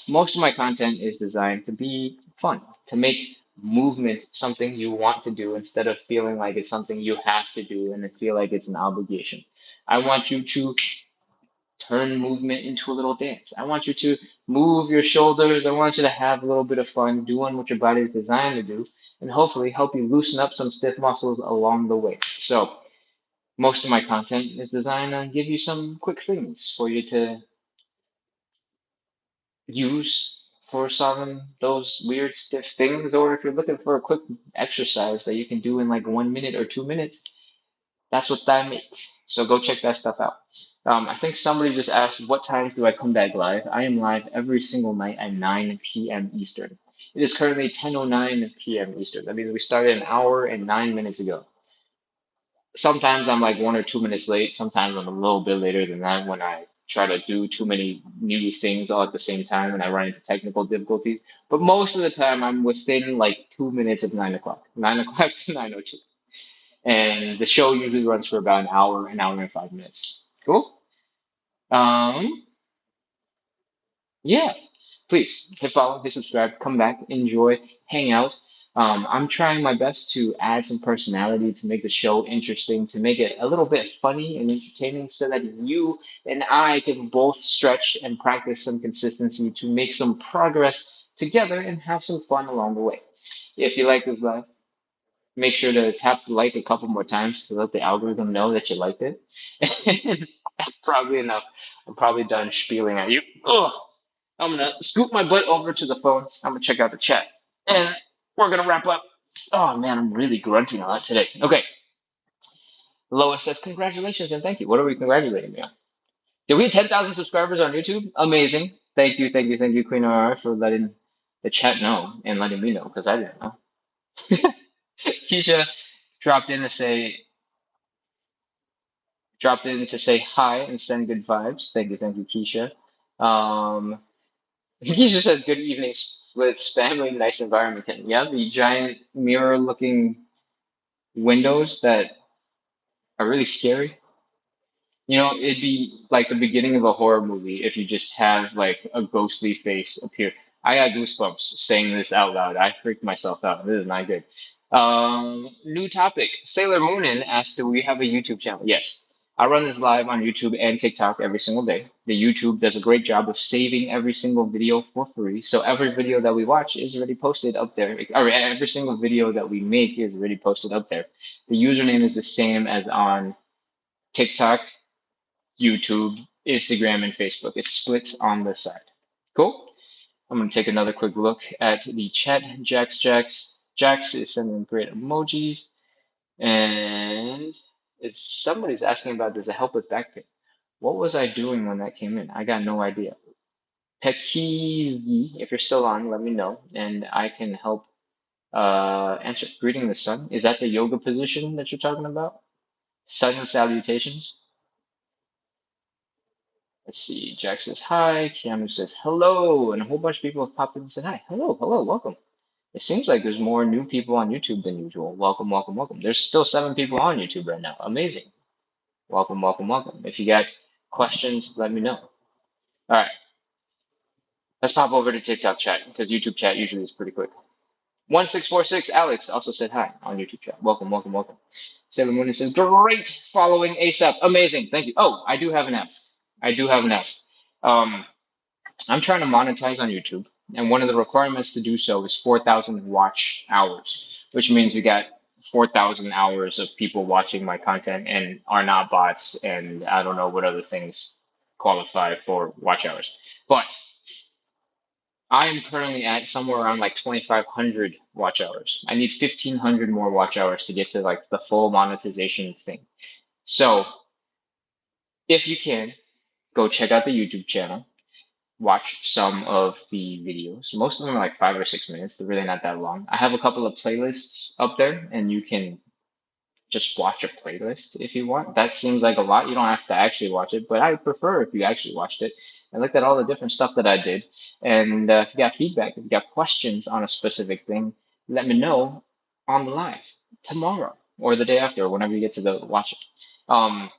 Most of my content is designed to be fun, to make movement something you want to do instead of feeling like it's something you have to do and feel like it's an obligation. I want you to turn movement into a little dance. I want you to move your shoulders. I want you to have a little bit of fun doing what your body is designed to do, and hopefully help you loosen up some stiff muscles along the way. So, most of my content is designed to give you some quick things for you to use for solving those weird stiff things, or if you're looking for a quick exercise that you can do in like 1 minute or 2 minutes, that's what I make. So go check that stuff out. I think somebody just asked, what times do I come back live? I am live every single night at 9 p.m. Eastern. It is currently 10:09 p.m. Eastern. That means we started an hour and 9 minutes ago. Sometimes I'm like 1 or 2 minutes late. Sometimes I'm a little bit later than that when I try to do too many new things all at the same time and I run into technical difficulties. But most of the time, I'm within like 2 minutes of 9 o'clock, 9 o'clock to 9:02, and the show usually runs for about an hour and 5 minutes. Cool. Um, yeah. Please hit follow, hit subscribe, come back, enjoy, hang out. I'm trying my best to add some personality to make the show interesting, to make it a little bit funny and entertaining, so that you and I can both stretch and practice some consistency to make some progress together and have some fun along the way. If you like this live, make sure to tap the like a couple more times to let the algorithm know that you liked it. And that's probably enough. I'm probably done spieling at you. Oh, I'm gonna scoot my butt over to the phones. I'm gonna check out the chat, and we're gonna wrap up. Oh man, I'm really grunting a lot today. Okay, Lois says congratulations and thank you. What are we congratulating me on? Did we hit 10,000 subscribers on YouTube? Amazing. Thank you, thank you, thank you, Queen RR, for letting the chat know and letting me know because I didn't know. Keisha dropped in to say hi and send good vibes. Thank you, Keisha. Um, Keisha said good evening, splits, family, nice environment. Yeah, the giant mirror-looking windows that are really scary. You know, it'd be like the beginning of a horror movie if you just have like a ghostly face appear. I got goosebumps saying this out loud. I freaked myself out. This is not good. New topic. Sailor Moonin asked, do we have a YouTube channel? Yes. I run this live on YouTube and TikTok every single day. The YouTube does a great job of saving every single video for free. So every video that we watch is already posted up there. Or every single video that we make is already posted up there. The username is the same as on TikTok, YouTube, Instagram, and Facebook. It splits on the side. Cool. I'm going to take another quick look at the chat. Jax is sending great emojis. And it's somebody's asking about, does it help with back pain? What was I doing when that came in? I got no idea. Pekizi, if you're still on, let me know, and I can help answer. Greeting the sun. Is that the yoga position that you're talking about? Sun salutations. Let's see. Jack says hi. Keanu says hello, and a whole bunch of people have popped in and said hi. Hello, hello, welcome. It seems like there's more new people on YouTube than usual. Welcome, welcome, welcome. There's still 7 people on YouTube right now. Amazing. Welcome, welcome, welcome. If you got questions, let me know. All right, let's pop over to TikTok chat because YouTube chat usually is pretty quick. 1646 Alex also said hi on YouTube chat. Welcome, welcome, welcome. Sailor Moon says great following ASAP. Amazing. Thank you. Oh, I do have an ask. I do have an ask. Um, I'm trying to monetize on YouTube, and one of the requirements to do so is 4,000 watch hours, which means we got 4,000 hours of people watching my content and are not bots, and I don't know what other things qualify for watch hours. But I am currently at somewhere around like 2,500 watch hours. I need 1,500 more watch hours to get to like the full monetization thing. So if you can, go check out the YouTube channel, watch some of the videos. Most of them are like 5 or 6 minutes. They're really not that long. I have a couple of playlists up there, and you can just watch a playlist if you want. That seems like a lot. You don't have to actually watch it, but I prefer if you actually watched it and looked at all the different stuff that I did. And if you got feedback, if you got questions on a specific thing, let me know on the live tomorrow or the day after, or whenever you get to the watch it.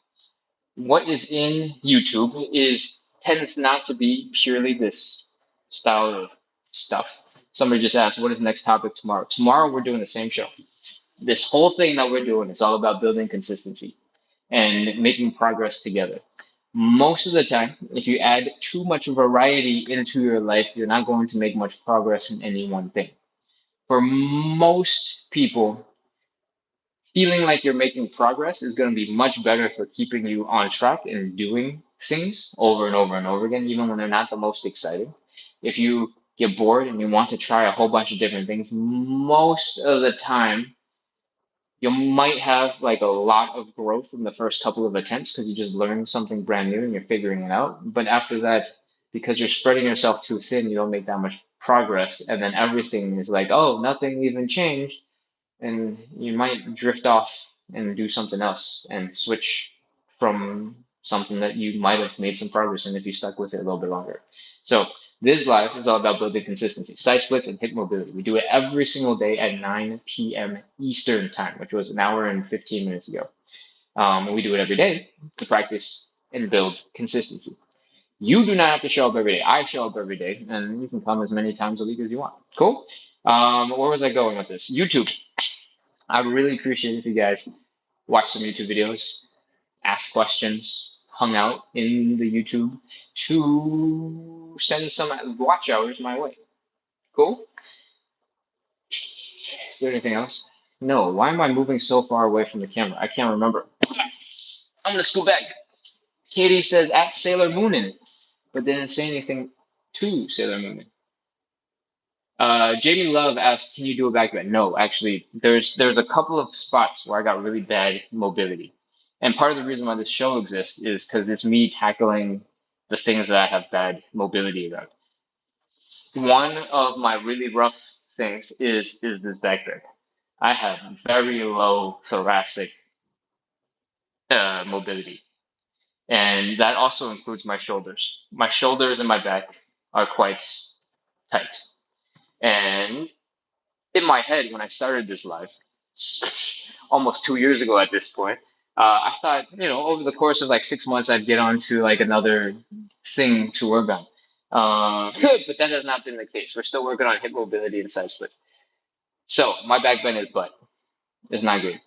What is in YouTube is tends not to be purely this style of stuff. Somebody just asked, what is the next topic tomorrow? Tomorrow we're doing the same show. This whole thing that we're doing is all about building consistency and making progress together. Most of the time, if you add too much variety into your life, you're not going to make much progress in any one thing. For most people, feeling like you're making progress is going to be much better for keeping you on track and doing things over and over and over again, even when they're not the most exciting. If you get bored and you want to try a whole bunch of different things, most of the time you might have like a lot of growth in the first couple of attempts because you just learned something brand new and you're figuring it out. But after that, because you're spreading yourself too thin, you don't make that much progress. And then everything is like, oh, nothing even changed, and you might drift off and do something else and switch from something that you might have made some progress in if you stuck with it a little bit longer. So this live is all about building consistency, side splits, and hip mobility. We do it every single day at 9 p.m. Eastern time, which was an hour and 15 minutes ago. And we do it every day to practice and build consistency. You do not have to show up every day. I show up every day, and you can come as many times a week as you want. Cool. Where was I going with this? YouTube. I really appreciate if you guys watch some YouTube videos, ask questions, hung out in the YouTube to send some watch hours my way. Cool? Is there anything else? No. Why am I moving so far away from the camera? I can't remember. I'm gonna scoot back. Katie says at Sailor Moonin, but didn't say anything to Sailor Moonin. Jamie Love asked, "Can you do a back bend?" No, actually, there's a couple of spots where I got really bad mobility, and part of the reason why this show exists is because it's me tackling the things that I have bad mobility around. One of my really rough things is this back bend. I have very low thoracic mobility, and that also includes my shoulders. My shoulders and my back are quite tight, and in my head when I started this life, almost 2 years ago at this point, I thought, over the course of like 6 months, I'd get onto like another thing to work on. But that has not been the case. We're still working on hip mobility and side splits. So my back bend is butt. It's not good.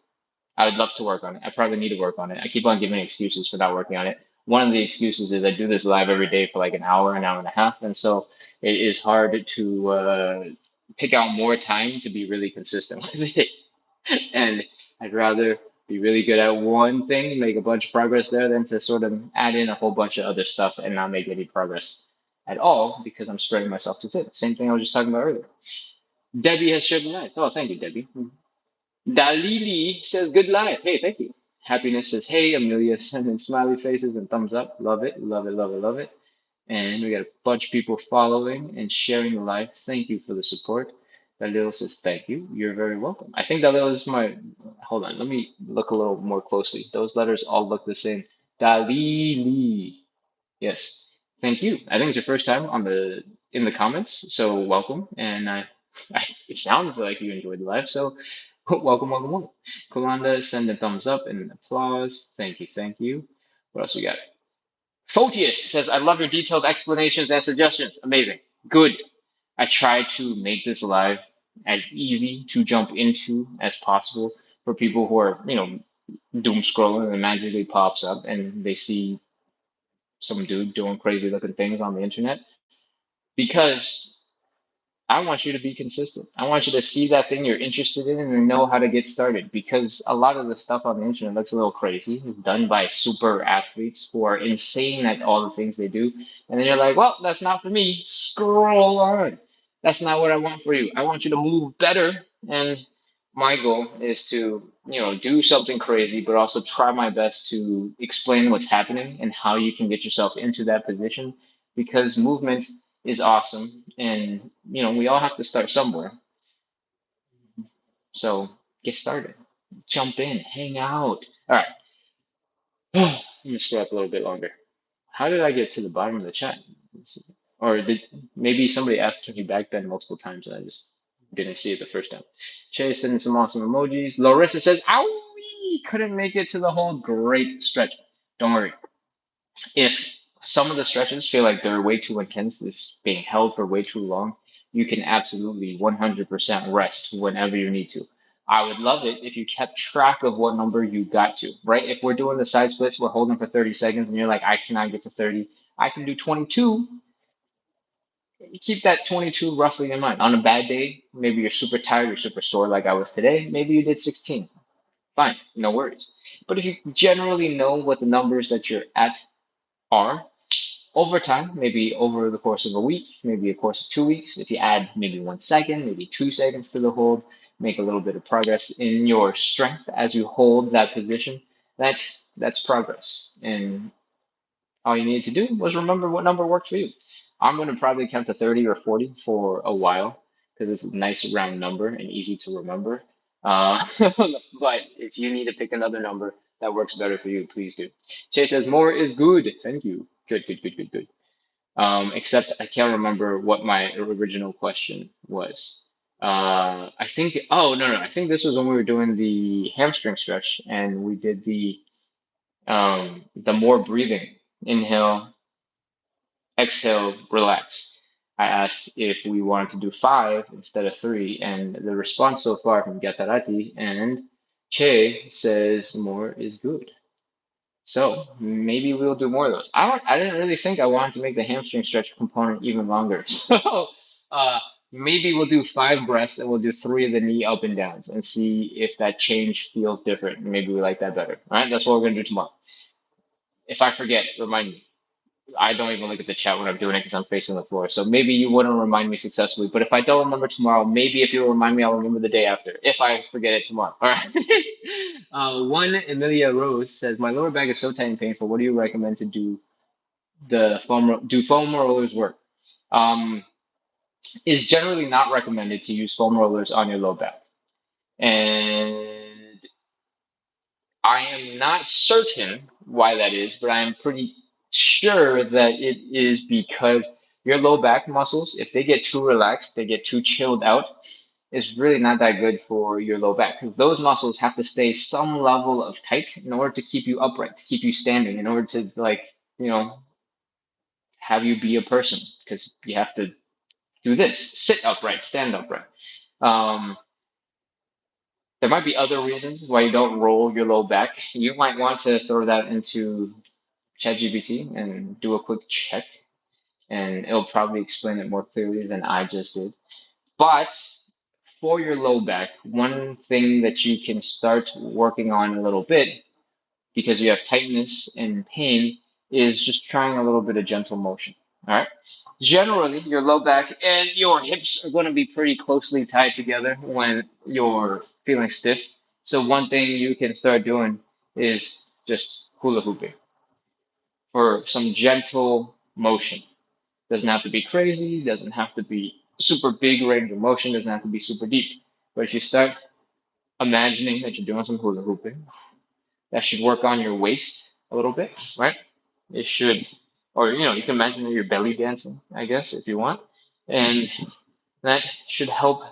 I would love to work on it. I probably need to work on it. I keep on giving excuses for not working on it. One of the excuses is I do this live every day for like an hour and a half, and so it is hard to pick out more time to be really consistent with it. And I'd rather be really good at one thing, make a bunch of progress there, than to sort of add in a whole bunch of other stuff and not make any progress at all because I'm spreading myself too thin. Same thing I was just talking about earlier. Debbie has shared the life. Oh, thank you, Debbie. Dalili says good life. Hey, thank you. Happiness says hey. Amelia sending smiley faces and thumbs up. Love it, love it, love it, love it. And we got a bunch of people following and sharing the live. Thank you for the support. Dalil says thank you. You're very welcome. I think Dalil is my. Hold on, let me look a little more closely. Those letters all look the same. Dalili. Yes. Thank you. I think it's your first time on the in the comments, so welcome. And it sounds like you enjoyed the live, so welcome, welcome, welcome. Kalanda, send a thumbs up and applause. Thank you, thank you. What else we got? Photius says, I love your detailed explanations and suggestions. Amazing. Good. I try to make this live as easy to jump into as possible for people who are, doom scrolling and magically pops up and they see some dude doing crazy looking things on the internet because I want you to be consistent. I want you to see that thing you're interested in and know how to get started because a lot of the stuff on the internet looks a little crazy. It's done by super athletes who are insane at all the things they do. And then you're like, well, that's not for me. Scroll on. That's not what I want for you. I want you to move better. And my goal is to, do something crazy, but also try my best to explain what's happening and how you can get yourself into that position because movement is awesome. And, we all have to start somewhere. So get started, jump in, hang out. All right. I'm going to scroll up a little bit longer. How did I get to the bottom of the chat? Or did maybe somebody asked me back then multiple times and I just didn't see it the first time. Shay sending some awesome emojis. Larissa says, ow, couldn't make it to the whole great stretch. Don't worry. If some of the stretches feel like they're way too intense, this being held for way too long, you can absolutely 100% rest whenever you need to. I would love it if you kept track of what number you got to, right? If we're doing the side splits, we're holding for 30 seconds, and you're like, I cannot get to 30, I can do 22. You keep that 22 roughly in mind. On a bad day, maybe you're super tired, you're super sore like I was today, maybe you did 16. Fine, no worries. But if you generally know what the numbers that you're at are, over time, maybe over the course of a week, maybe a course of 2 weeks, if you add maybe 1 second, maybe 2 seconds to the hold, make a little bit of progress in your strength as you hold that position, that's progress. And all you need to do was remember what number worked for you. I'm going to probably count to 30 or 40 for a while because it's a nice round number and easy to remember. But if you need to pick another number that works better for you, please do. Jay says more is good. Thank you. Good, good, good, good, good. Except I can't remember what my original question was. I think, oh, no, no, I think this was when we were doing the hamstring stretch and we did the more breathing. Inhale, exhale, relax. I asked if we wanted to do five instead of three, and the response so far from Gatarati and Che says more is good. So maybe we'll do more of those. I didn't really think I wanted to make the hamstring stretch component even longer. So uh, maybe we'll do five breaths and we'll do three of the knee up and downs and see if that change feels different. Maybe we like that better. All right, that's what we're gonna do tomorrow. If I forget, remind me. I don't even look at the chat when I'm doing it because I'm facing the floor. So maybe you wouldn't remind me successfully. But if I don't remember tomorrow, maybe if you remind me, I'll remember the day after. If I forget it tomorrow. All right. One Emilia Rose says, "My lower back is so tight and painful. What do you recommend to do do foam rollers work? Um, is generally not recommended to use foam rollers on your low back. And I am not certain why that is, but I am pretty sure that it is because your low back muscles, if they get too relaxed, they get too chilled out, it's really not that good for your low back because those muscles have to stay some level of tight in order to keep you upright, to keep you standing, in order to have you be a person because you have to do this, sit upright, stand upright. Um, there might be other reasons why you don't roll your low back. You might want to throw that into ChatGPT and do a quick check, and it'll probably explain it more clearly than I just did. But for your low back, one thing that you can start working on a little bit because you have tightness and pain is just trying a little bit of gentle motion. All right. Generally, your low back and your hips are going to be pretty closely tied together when you're feeling stiff. So, one thing you can start doing is just hula hooping for some gentle motion. Doesn't have to be crazy, doesn't have to be super big range of motion, doesn't have to be super deep. But if you start imagining that you're doing some hula hooping, that should work on your waist a little bit, right? It should or you can imagine that you're belly dancing, I guess, if you want, and that should help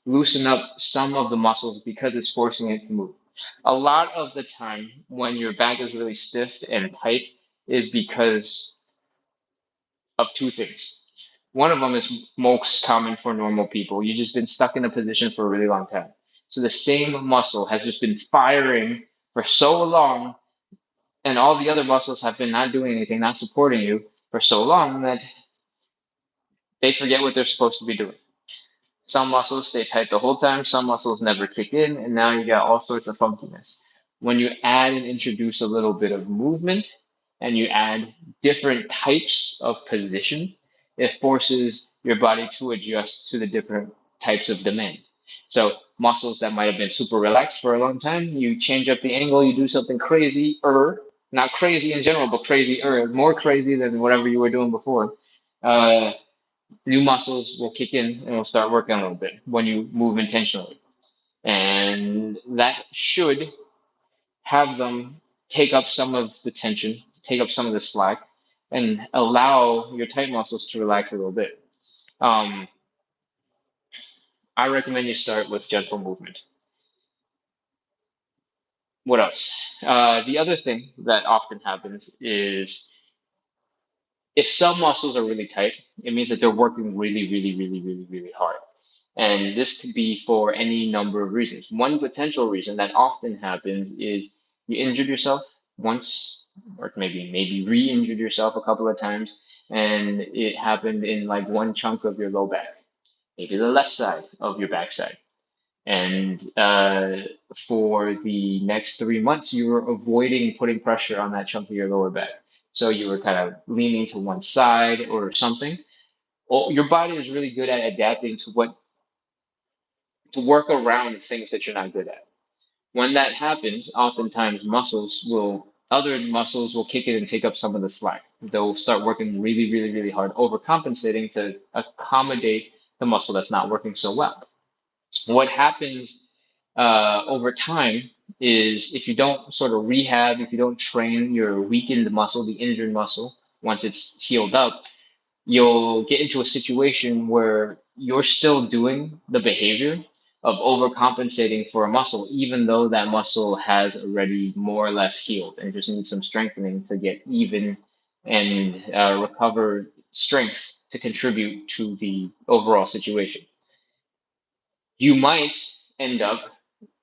loosen up some of the muscles because it's forcing it to move. A lot of the time, when your back is really stiff and tight, is because of two things. One of them is most common for normal people. You've just been stuck in a position for a really long time. So the same muscle has just been firing for so long, and all the other muscles have been not doing anything, not supporting you for so long that they forget what they're supposed to be doing. Some muscles stay tight the whole time, some muscles never kick in, and now you got all sorts of funkiness. When you add and introduce a little bit of movement and you add different types of position, it forces your body to adjust to the different types of demand. So muscles that might have been super relaxed for a long time, you change up the angle, you do something crazy, or not crazy in general, but crazy, or more crazy than whatever you were doing before. Uh, New muscles will kick in and will start working a little bit when you move intentionally. And that should have them take up some of the tension, take up some of the slack, and allow your tight muscles to relax a little bit. Um, I recommend you start with gentle movement. What else? The other thing that often happens is if some muscles are really tight, it means that they're working really, really, really, really, really hard. And this could be for any number of reasons. One potential reason that often happens is you injured yourself once, or maybe re-injured yourself a couple of times, and it happened in like one chunk of your low back, maybe the left side of your backside. And for the next 3 months, you were avoiding putting pressure on that chunk of your lower back. So you were kind of leaning to one side or something. Well, your body is really good at adapting to work around things that you're not good at. When that happens, oftentimes other muscles will kick in and take up some of the slack. They'll start working really, really, really hard, overcompensating to accommodate the muscle that's not working so well. What happens over time is if you don't sort of rehab, if you don't train your weakened muscle, the injured muscle, once it's healed up, you'll get into a situation where you're still doing the behavior of overcompensating for a muscle, even though that muscle has already more or less healed and just needs some strengthening to get even and recover strength to contribute to the overall situation. You might end up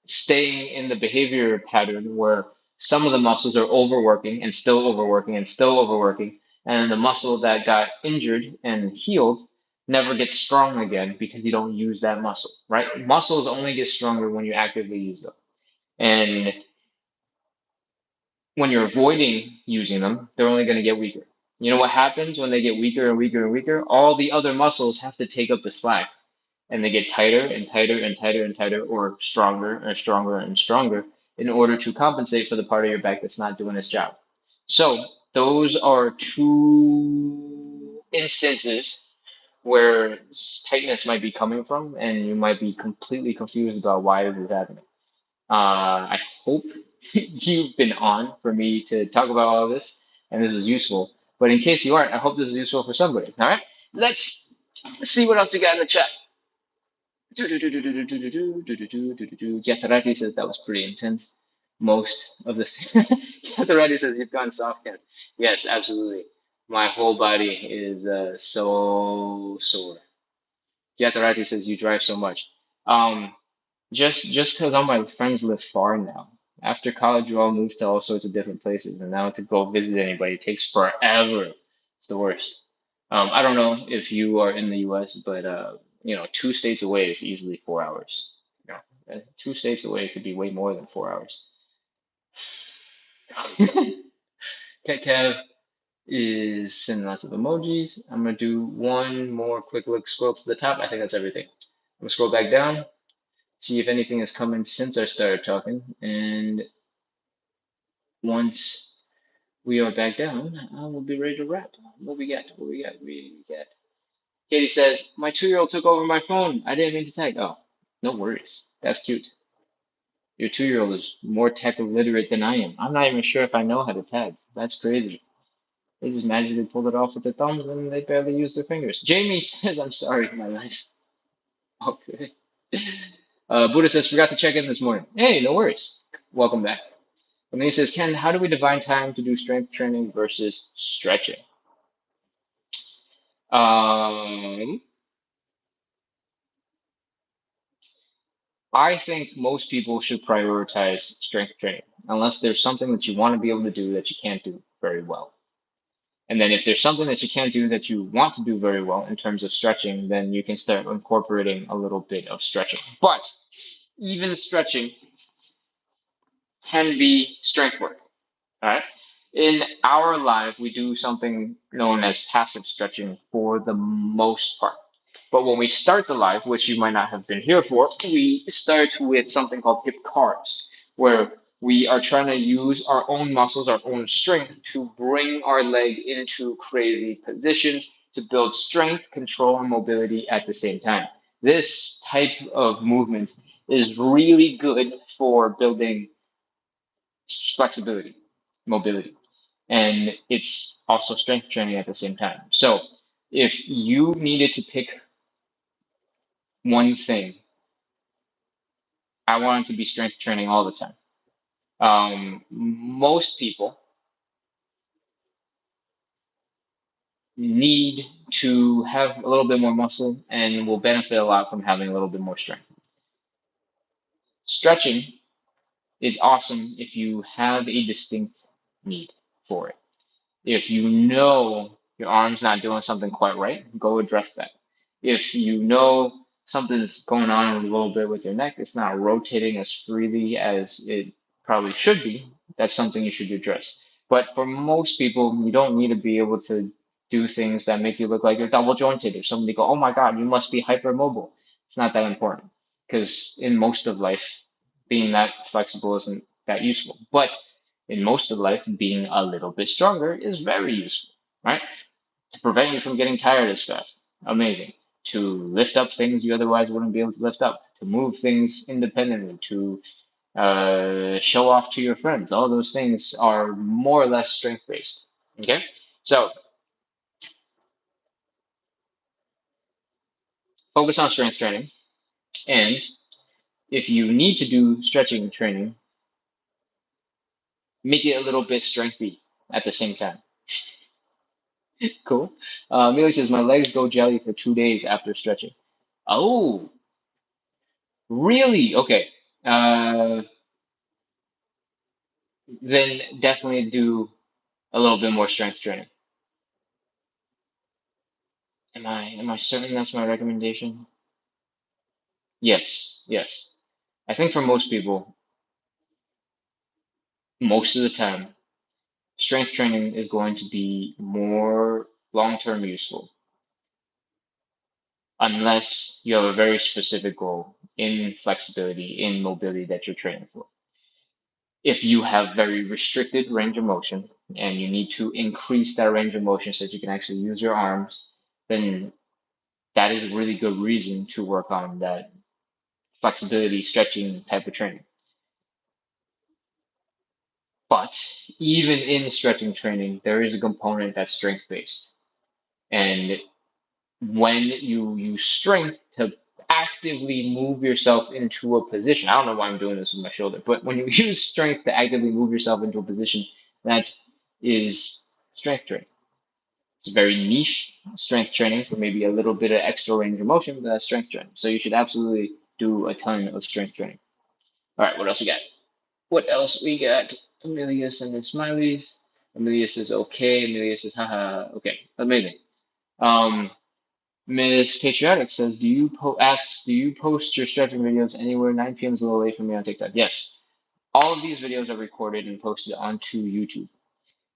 staying in the behavior pattern where some of the muscles are overworking and still overworking and still overworking, and the muscle that got injured and healed never gets strong again because you don't use that muscle, right? Muscles only get stronger when you actively use them. And when you're avoiding using them, they're only going to get weaker. You know what happens when they get weaker and weaker and weaker? All the other muscles have to take up the slack and they get tighter and tighter and tighter and tighter, or stronger and stronger and stronger in order to compensate for the part of your back that's not doing its job. So those are two instances where tightness might be coming from, and you might be completely confused about why this is happening. I hope you've been on for me to talk about all of this, and this is useful. But in case you aren't, I hope this is useful for somebody. All right, let's see what else we got in the chat. Yatarati says that was pretty intense. Most of the Yatarati says you've gone soft, Ken. Yes, absolutely. My whole body is so sore. Yatarati says you drive so much. Um, just because all my friends live far now. After college, we all moved to all sorts of different places, and now to go visit anybody takes forever. It's the worst. I don't know if you are in the U.S., but 2 states away is easily 4 hours. You know, 2 states away could be way more than 4 hours. Kev is sending lots of emojis. I'm gonna do one more quick look, scroll to the top. I think that's everything. I'm gonna scroll back down, see if anything has come in since I started talking, and once we are back down, I will be ready to wrap. What we got? What we got? We got. Katie says, my 2-year-old took over my phone. I didn't mean to tag. Oh, no worries. That's cute. Your 2-year-old is more tech literate than I am. I'm not even sure if I know how to tag. That's crazy. They just magically pulled it off with their thumbs and they barely use their fingers. Jamie says, I'm sorry, my life. Okay. Buddha says, forgot to check in this morning. Hey, no worries. Welcome back. And then he says, Ken, how do we divine time to do strength training versus stretching? Um, I think most people should prioritize strength training, unless there's something that you want to be able to do that you can't do very well. And then if there's something that you can't do that you want to do very well in terms of stretching, then you can start incorporating a little bit of stretching. But even stretching can be strength work. All right. In our life, we do something known as passive stretching for the most part. But when we start the life, which you might not have been here for, we start with something called hip cars, where we are trying to use our own muscles, our own strength to bring our leg into crazy positions to build strength, control, and mobility at the same time. This type of movement is really good for building flexibility, mobility, and it's also strength training at the same time. So if you needed to pick one thing, I want it to be strength training all the time. Most people need to have a little bit more muscle and will benefit a lot from having a little bit more strength. Stretching is awesome if you have a distinct need for it. If you know your arm's not doing something quite right, go address that. If you know something's going on a little bit with your neck, it's not rotating as freely as it probably should be, that's something you should address. But for most people, you don't need to be able to do things that make you look like you're double jointed. If somebody go, oh my God, you must be hypermobile. It's not that important because in most of life, being that flexible isn't that useful. But in most of life, being a little bit stronger is very useful, right? To prevent you from getting tired as fast. Amazing. To lift up things you otherwise wouldn't be able to lift up, to move things independently, to show off to your friends. All those things are more or less strength based. Okay? So focus on strength training. And if you need to do stretching training, make it a little bit strengthy at the same time. Cool. Amelia says, my legs go jelly for 2 days after stretching. Oh, really? Okay. Uh, then definitely do a little bit more strength training. Am I certain that's my recommendation? Yes, yes. I think for most people, most of the time, strength training is going to be more long-term useful unless you have a very specific goal in flexibility, in mobility that you're training for. If you have very restricted range of motion and you need to increase that range of motion so that you can actually use your arms, then that is a really good reason to work on that flexibility, stretching type of training. But even in stretching training, there is a component that's strength based. And when you use strength to actively move yourself into a position, I don't know why I'm doing this with my shoulder, but when you use strength to actively move yourself into a position, that is strength training. It's very niche strength training for maybe a little bit of extra range of motion, but that's strength training. So you should absolutely do a ton of strength training. All right, what else we got? What else we got? Amelia sending smileys. Amelia says okay. Amelia says haha. Okay, amazing. Um, Miss Patriotic says, asks, do you post your stretching videos anywhere? 9 p.m. is a little late for me on TikTok. Yes, all of these videos are recorded and posted onto YouTube.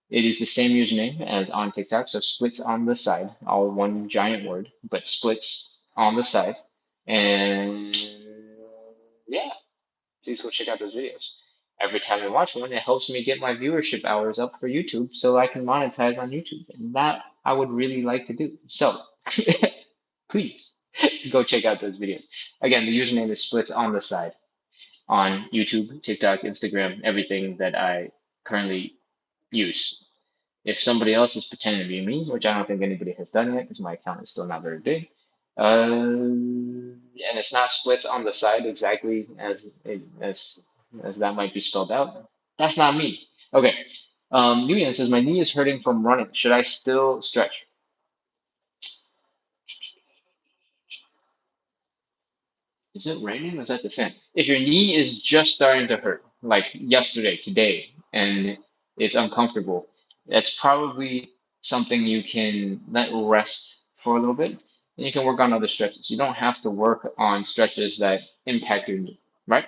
It is the same username as on TikTok, so splits on the side, all one giant word, but splits on the side. And yeah, please go check out those videos. Every time I watch one, it helps me get my viewership hours up for YouTube so I can monetize on YouTube. And that I would really like to do. So please go check out those videos. Again, the username is splits on the side on YouTube, TikTok, Instagram, everything that I currently use. If somebody else is pretending to be me, which I don't think anybody has done yet because my account is still not very big, and it's not split on the side exactly as that might be spelled out, that's not me. Okay. Nguyen says, my knee is hurting from running. Should I still stretch? Is it raining or is that the fan? If your knee is just starting to hurt, like yesterday, today, and it's uncomfortable, that's probably something you can let rest for a little bit, and you can work on other stretches. You don't have to work on stretches that impact your knee, right?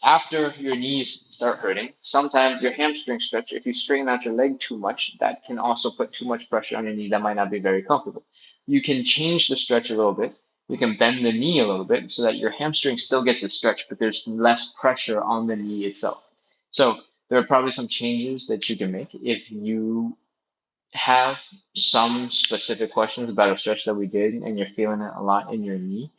After your knees start hurting, sometimes your hamstring stretch, if you straighten out your leg too much, that can also put too much pressure on your knee that might not be very comfortable. You can change the stretch a little bit. You can bend the knee a little bit so that your hamstring still gets a stretch, but there's less pressure on the knee itself. So there are probably some changes that you can make. If you have some specific questions about a stretch that we did and you're feeling it a lot in your knee,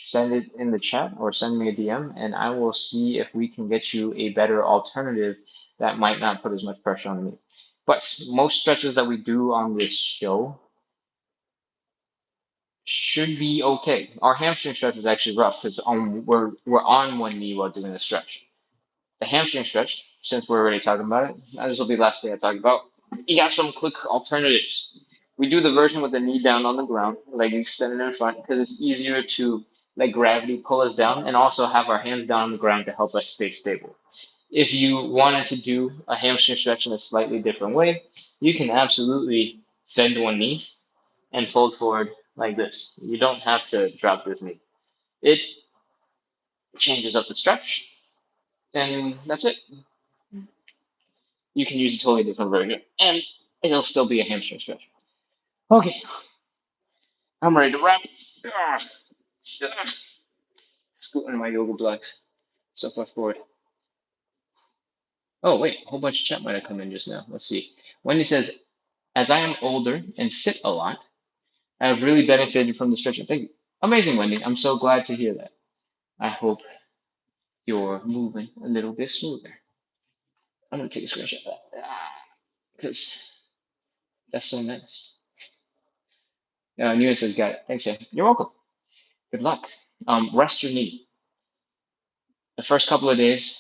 send it in the chat or send me a DM and I will see if we can get you a better alternative that might not put as much pressure on the knee. But most stretches that we do on this show should be okay. Our hamstring stretch is actually rough because we're on one knee while doing the stretch. The hamstring stretch, since we're already talking about it, this will be the last thing I talk about. You got some quick alternatives. We do the version with the knee down on the ground, leg extended in front, because it's easier to let gravity pull us down and also have our hands down on the ground to help us stay stable. If you wanted to do a hamstring stretch in a slightly different way, you can absolutely bend one knee and fold forward like this. You don't have to drop this knee. It changes up the stretch, and that's it. You can use a totally different version, and it'll still be a hamstring stretch. Okay, I'm ready to wrap. Ah, scooting my yoga blocks so far forward. Oh, wait, a whole bunch of chat might have come in just now. Let's see. Wendy says, as I am older and sit a lot, I have really benefited from the stretching. Thank you. Amazing, Wendy. I'm so glad to hear that. I hope you're moving a little bit smoother. I'm gonna take a screenshot of that because that's so nice. Newman says, got it. Thanks, Jay. You're welcome. Good luck. Rest your knee. The first couple of days,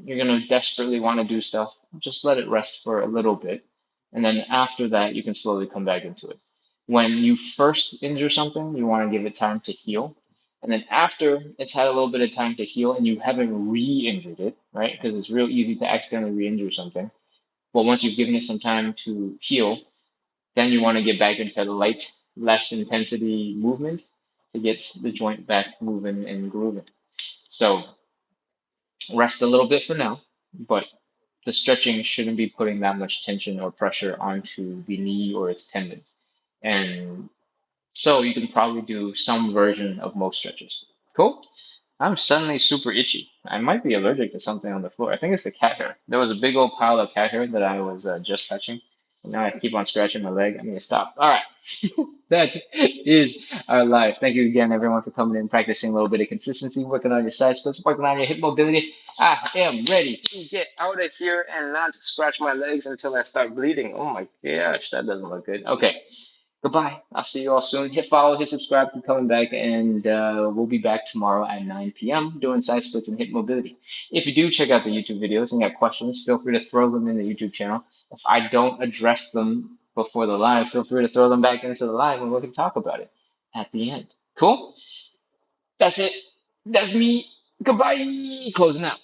you're gonna desperately want to do stuff. Just let it rest for a little bit, and then after that, you can slowly come back into it. When you first injure something, you want to give it time to heal, and then after it's had a little bit of time to heal, and you haven't re-injured it, right? Because it's real easy to accidentally re-injure something. Well, once you've given it some time to heal, then you want to get back into the light, less intensity movement to get the joint back moving and grooving. So rest a little bit for now, but the stretching shouldn't be putting that much tension or pressure onto the knee or its tendons. And so you can probably do some version of most stretches. Cool? I'm suddenly super itchy. I might be allergic to something on the floor. I think it's the cat hair. There was a big old pile of cat hair that I was just touching. And now I keep on scratching my leg. I'm gonna stop. All right. That is our life. Thank you again, everyone, for coming in, practicing a little bit of consistency, working on your side splits, working on your hip mobility. I am ready to get out of here and not scratch my legs until I start bleeding. Oh my gosh, that doesn't look good. Okay. Goodbye. I'll see you all soon. Hit follow, hit subscribe, keep coming back, and we'll be back tomorrow at 9 p.m. doing side splits and hip mobility. If you do check out the YouTube videos and got questions, feel free to throw them in the YouTube channel. If I don't address them before the live, feel free to throw them back into the live and we can talk about it at the end. Cool? That's it. That's me. Goodbye. Closing out.